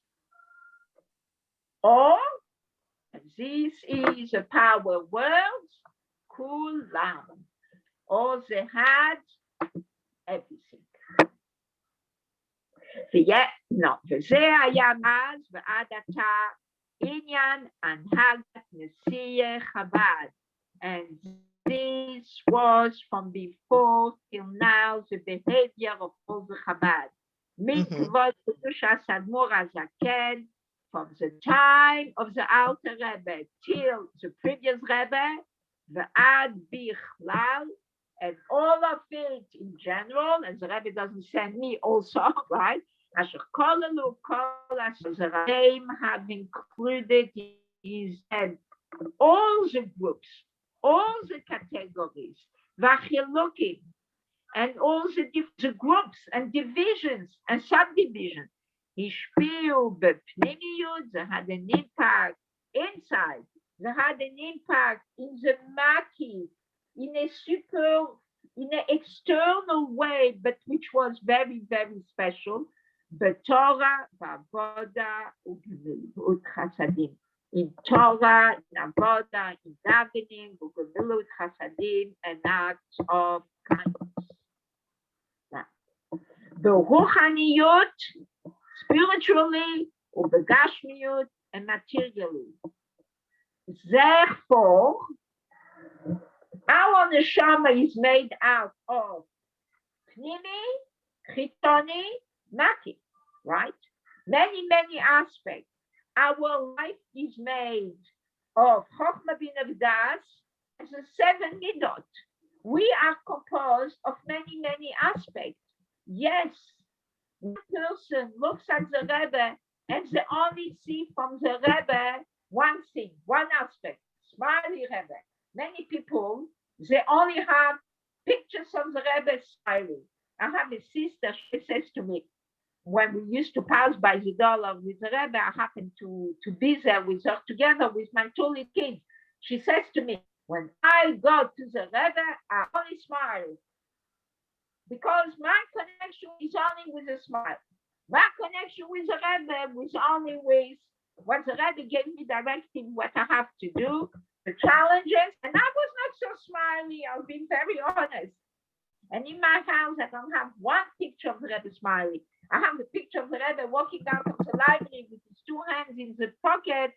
or this is a power word, כולם, or they had everything. וזה היה אז ועד עתה עניין הנהגת נשיא חב"ד. And this was from before till now the behavior of all the Chabad. מכבוד קדושת האדמו"ר הזקן, from the time of the Alter Rebbe till the previous Rebbe, ועד בכלל, and all of it in general, and the Rebbe doesn't send me also, right? Asher kolelu kol the name have included is all the groups, all the categories, vachilukim, and all the groups and divisions and subdivisions. Ishpiu b'pnimiyut, they had an impact inside, they had an impact in the maki, in an external way, but which was very, very special. Torah, Avoda, Ugemilut Chasadim. In Torah, in Avoda, in davening, Ugemilut Chasadim, and acts of kindness. The Ruchaniyut, spiritually, Ubegashmiyut, and materially. Therefore, our neshama is made out of pnimi, chitoni, maki, right? Many, many aspects. Our life is made of chokhmah bin avdas as a 7 midot. We are composed of many, many aspects. Yes, one person looks at the Rebbe and they only see from the Rebbe one thing, one aspect, smiley Rebbe. Many people, they only have pictures of the Rebbe smiling. I have a sister, she says to me, when we used to pass by the dollar with the Rebbe, I happened to be there with her together with my 2 little kids. She says to me, when I go to the Rebbe, I only smile. Because my connection is only with a smile. My connection with the Rebbe was only with what the Rebbe gave me directing what I have to do, the challenges, and I was not so smiley, I'll be very honest. And in my house, I don't have one picture of the Rebbe smiley. I have a picture of the Rebbe walking out of the library with his 2 hands in the pocket,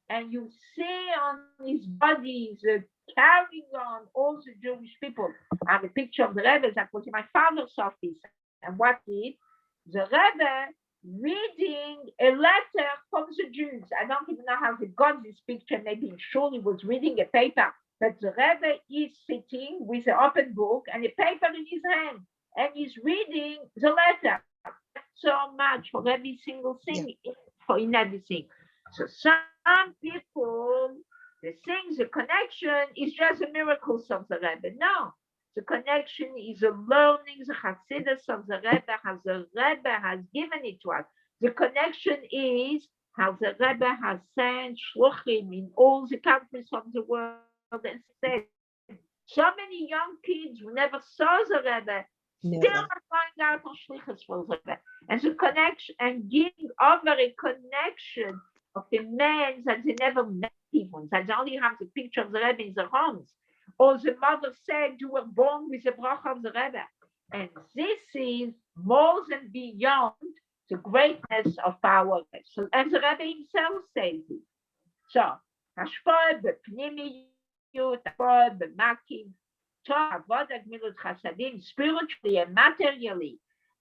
and you see on his body the carrying on all the Jewish people. I have a picture of the Rebbe that was in my father's office. And what did? The Rebbe reading a letter from the Jews. I don't even know how he got this picture. Maybe in shul he was reading a paper. But the Rebbe is sitting with an open book and a paper in his hand. And he's reading the letter. So much for every single thing, in everything. So some people, they think the connection is just the miracles of the Rebbe. No, the connection is a learning, the Hasidus of the Rebbe, how the Rebbe has given it to us. The connection is how the Rebbe has sent shluchim in all the countries of the world and said, so many young kids who never saw the Rebbe still are going out on shlichus for the Rebbe. And the connection, and giving over a connection of the men that they never met even, that they only have the picture of the Rebbe in their homes. Or the mother said you were born with the bracha of the Rebbe. And this is more than beyond the greatness of our Rebbe. So, and the Rebbe himself says it. So, hashpah b'pnimiyut, hashpah b'makim, avodat milut chasadim, spiritually and materially,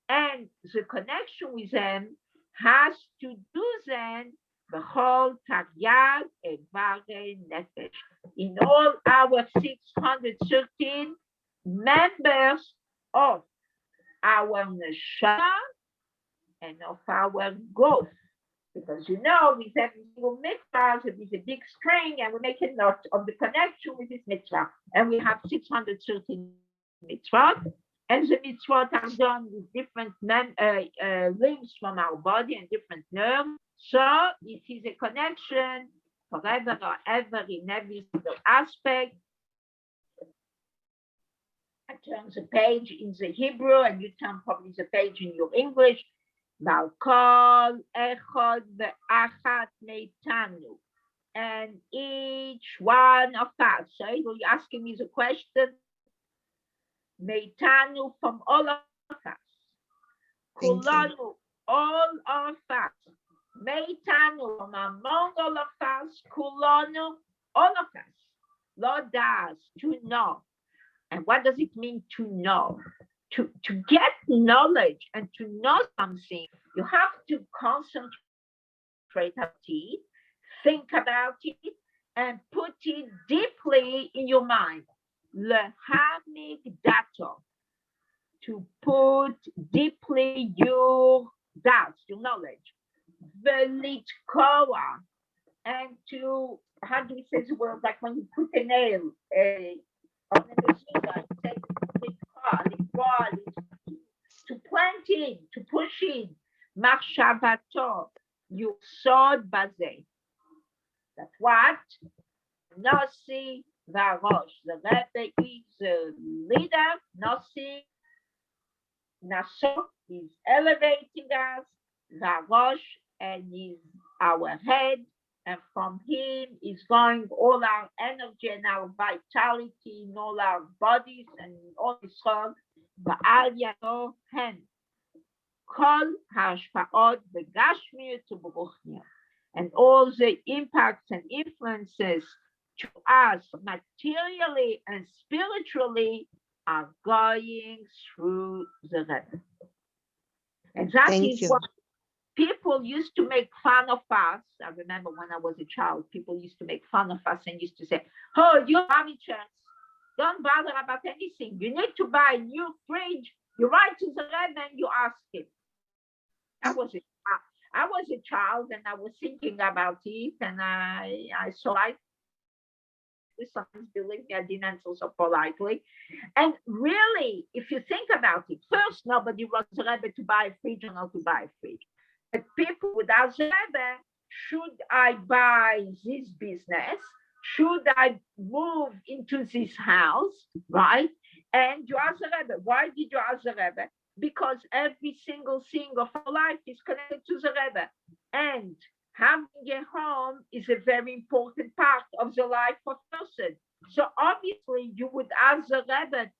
and the connection with them has to do then b'chol taryag evare nefesh, in all our 613 members of our neshama and of our growth. Because with every single mitzvah, there is a big string, and we make a knot of the connection with this mitzvah. And we have 613 mitzvot, and the mitzvot are done with different links from our body and different nerves. So it is a connection forever or ever in every single aspect. I turn the page in the Hebrew, and you turn probably the page in your English. Kol echad ve'achat meitanu, and each one of us. So you're asking me the question. Meitanu, from all of us. Kulanu, all of us. Meitanu, from among all of us. Kulanu, all of us. Lord does to know. And what does it mean to know? To get knowledge and to know something, you have to concentrate on it, think about it, and put it deeply in your mind. Lehamik dato, to put deeply your doubts, your knowledge. Velitkoa, and to, how do we say the word, like when you put a nail on the machine, say to plant in, to push in, machshavato, you sod baze. That's what? Nasi varosh. The Rebbe is the leader. Nasi, Naso is elevating us. Varosh, and is our head. And from him is going all our energy and our vitality in all our bodies and all Israel. Va'al yado hen. Kol hashpaot begashmiyut u'beruchniut. And all the impacts and influences to us materially and spiritually are going through the Rebbe. And that Thank is you. what people used to make fun of us. I remember when I was a child, people used to make fun of us and used to say, oh, you're amateurs. Don't bother about anything. You need to buy a new fridge. You write to the Rebbe and you ask him. I was a child and I was thinking about it, and I sometimes, believe me, I didn't answer so politely. And really, if you think about it, first, nobody wrote the Rebbe to buy a fridge or not to buy a fridge. But people would ask the Rebbe, should I buy this business? Should I move into this house, right? And you ask the Rebbe. Why did you ask the Rebbe? Because every single thing of our life is connected to the Rebbe. And having a home is a very important part of the life of a person. So obviously you would ask the Rebbe,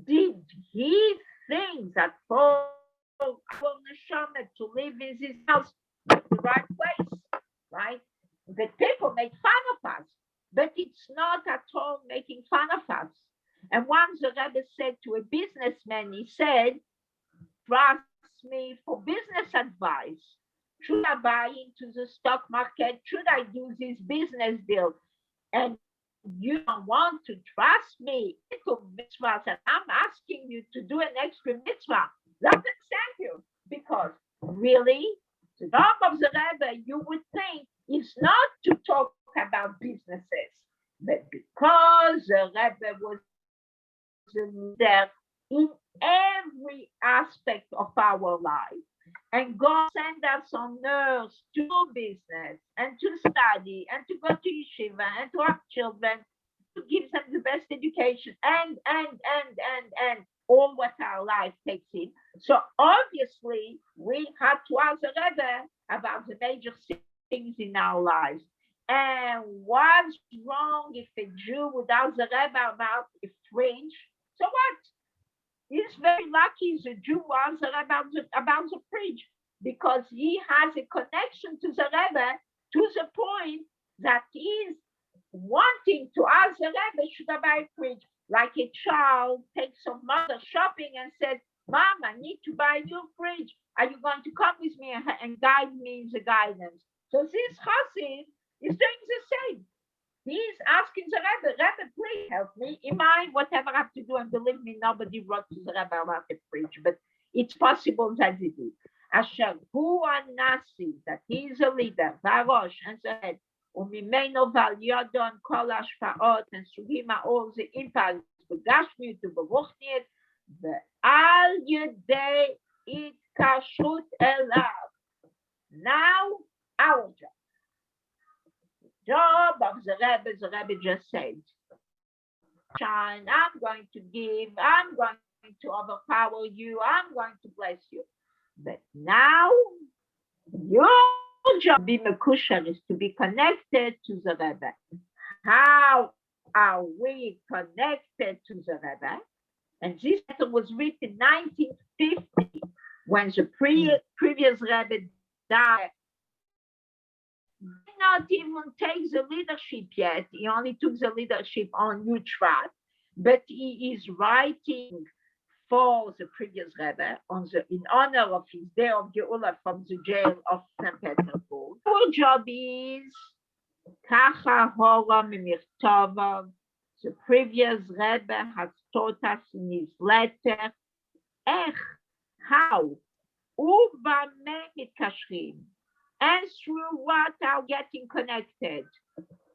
did he think that for our neshama to live in this house is the right place, right? The people make fun of us, but it's not at all making fun of us. And once the Rebbe said to a businessman, he said, trust me for business advice. Should I buy into the stock market? Should I do this business deal? And you don't want to trust me into mitzvahs, and I'm asking you to do an extra mitzvah. Let them thank you. Because really, the job of the Rebbe, you would think, is not to talk about businesses, but because the Rebbe was there in every aspect of our life. And God sent us on earth to do business and to study and to go to yeshiva and to have children, to give them the best education and all what our life takes in. So obviously we had to ask the Rebbe about the major things in our lives. And what's wrong if a Jew would ask the Rebbe about a fridge? So what? He's very lucky the Jew wants about the fridge, because he has a connection to the Rebbe to the point that he's wanting to ask the Rebbe, should I buy a fridge? Like a child takes some mother shopping and says, Mom, I need to buy a new fridge. Are you going to come with me and guide me in the guidance? So this chassid is doing the same. He's asking the Rebbe, please help me. In mind, whatever I have to do, and believe me, nobody wrote to the Rebbe about the preach, but it's possible that he did. Asher hu anasi, that he is a leader, varosh, and the head, umimeno val yodon kol hashpaot, and through him are all the impacts, begashmiut uberuchniet, ve'al yedei itkashrut elav. Now, our job of the Rebbe just said, Shine, I'm going to give, I'm going to overpower you, I'm going to bless you. But now, your job, be Mekusher, is to be connected to the Rebbe. How are we connected to the Rebbe? And this letter was written in 1950, when the previous Rebbe died. Did not even take the leadership yet. He only took the leadership on Utrecht, but he is writing for the previous Rebbe in honor of his day of Geula from the jail of St. Petersburg. Our job is Kacha Hora Mimirtova. The previous Rebbe has taught us in his letter how Ubame Mitkashrim, and through what are getting connected,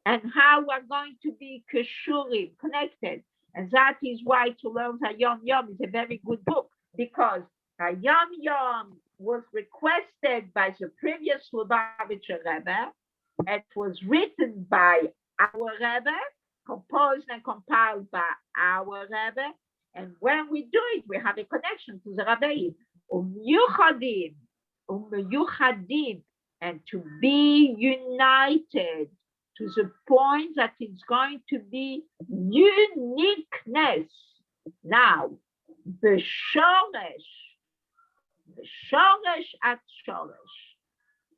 and how we're going to be Keshurim, connected. And that is why to learn Hayom Yom is a very good book, because Hayom Yom was requested by the previous Lubavitcher Rebbe. It was written by our Rebbe, composed and compiled by our Rebbe. And when we do it, we have a connection to the Rebbe. Umeyuchadim, and to be united to the point that it's going to be uniqueness. Now, the shoresh at shoresh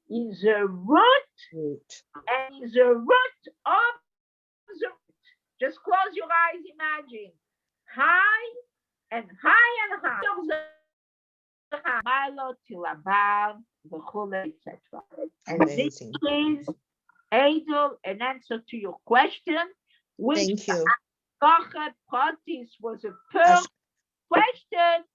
is a root, and is a root of the root. Just close your eyes, imagine. High and high and high. Milo till above, etc. And Amazing. this is Adel, an answer to your question, which Thank you. Pratis was a perfect question.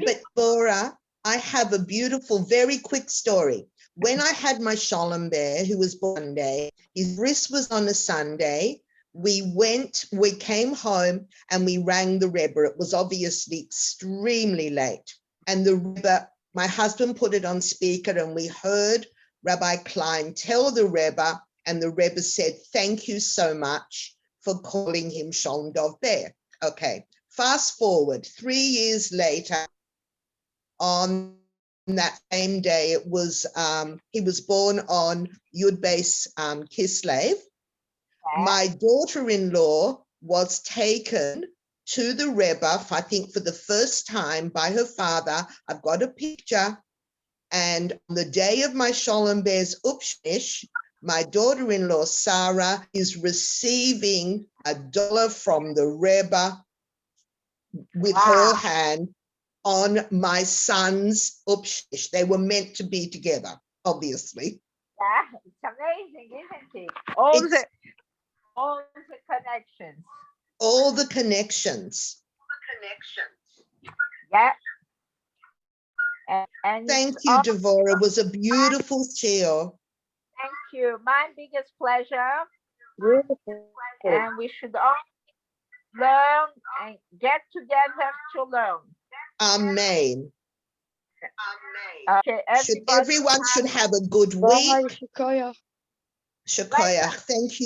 But Bora, I have a beautiful, very quick story. When I had my Shalom Bear, who was born Monday, his bris was on a Sunday. We came home and we rang the Rebbe. It was obviously extremely late. And the Rebbe, my husband put it on speaker, and we heard Rabbi Klein tell the Rebbe, and the Rebbe said, thank you so much for calling him Shalom Dov Bear. Okay, fast forward 3 years later, on that same day, it was he was born on Yud Beis Kislev. My daughter-in-law was taken to the Rebbe, I think for the first time, by her father. I've got a picture. And on the day of my Shalom Bear's Upshnish, my daughter-in-law, Sarah, is receiving $1 from the Rebbe with her hand on my son's Upshnish. They were meant to be together, obviously. Yeah, it's amazing, isn't it? All the connections. All the connections. Yeah. And Thank you, Dweire. It was a beautiful shiur. Thank you. My biggest pleasure. And we should all learn and get together to learn. Amen. Okay, Everyone should have a good week. Bye, Shikoyach. Shikoyach. Thank you.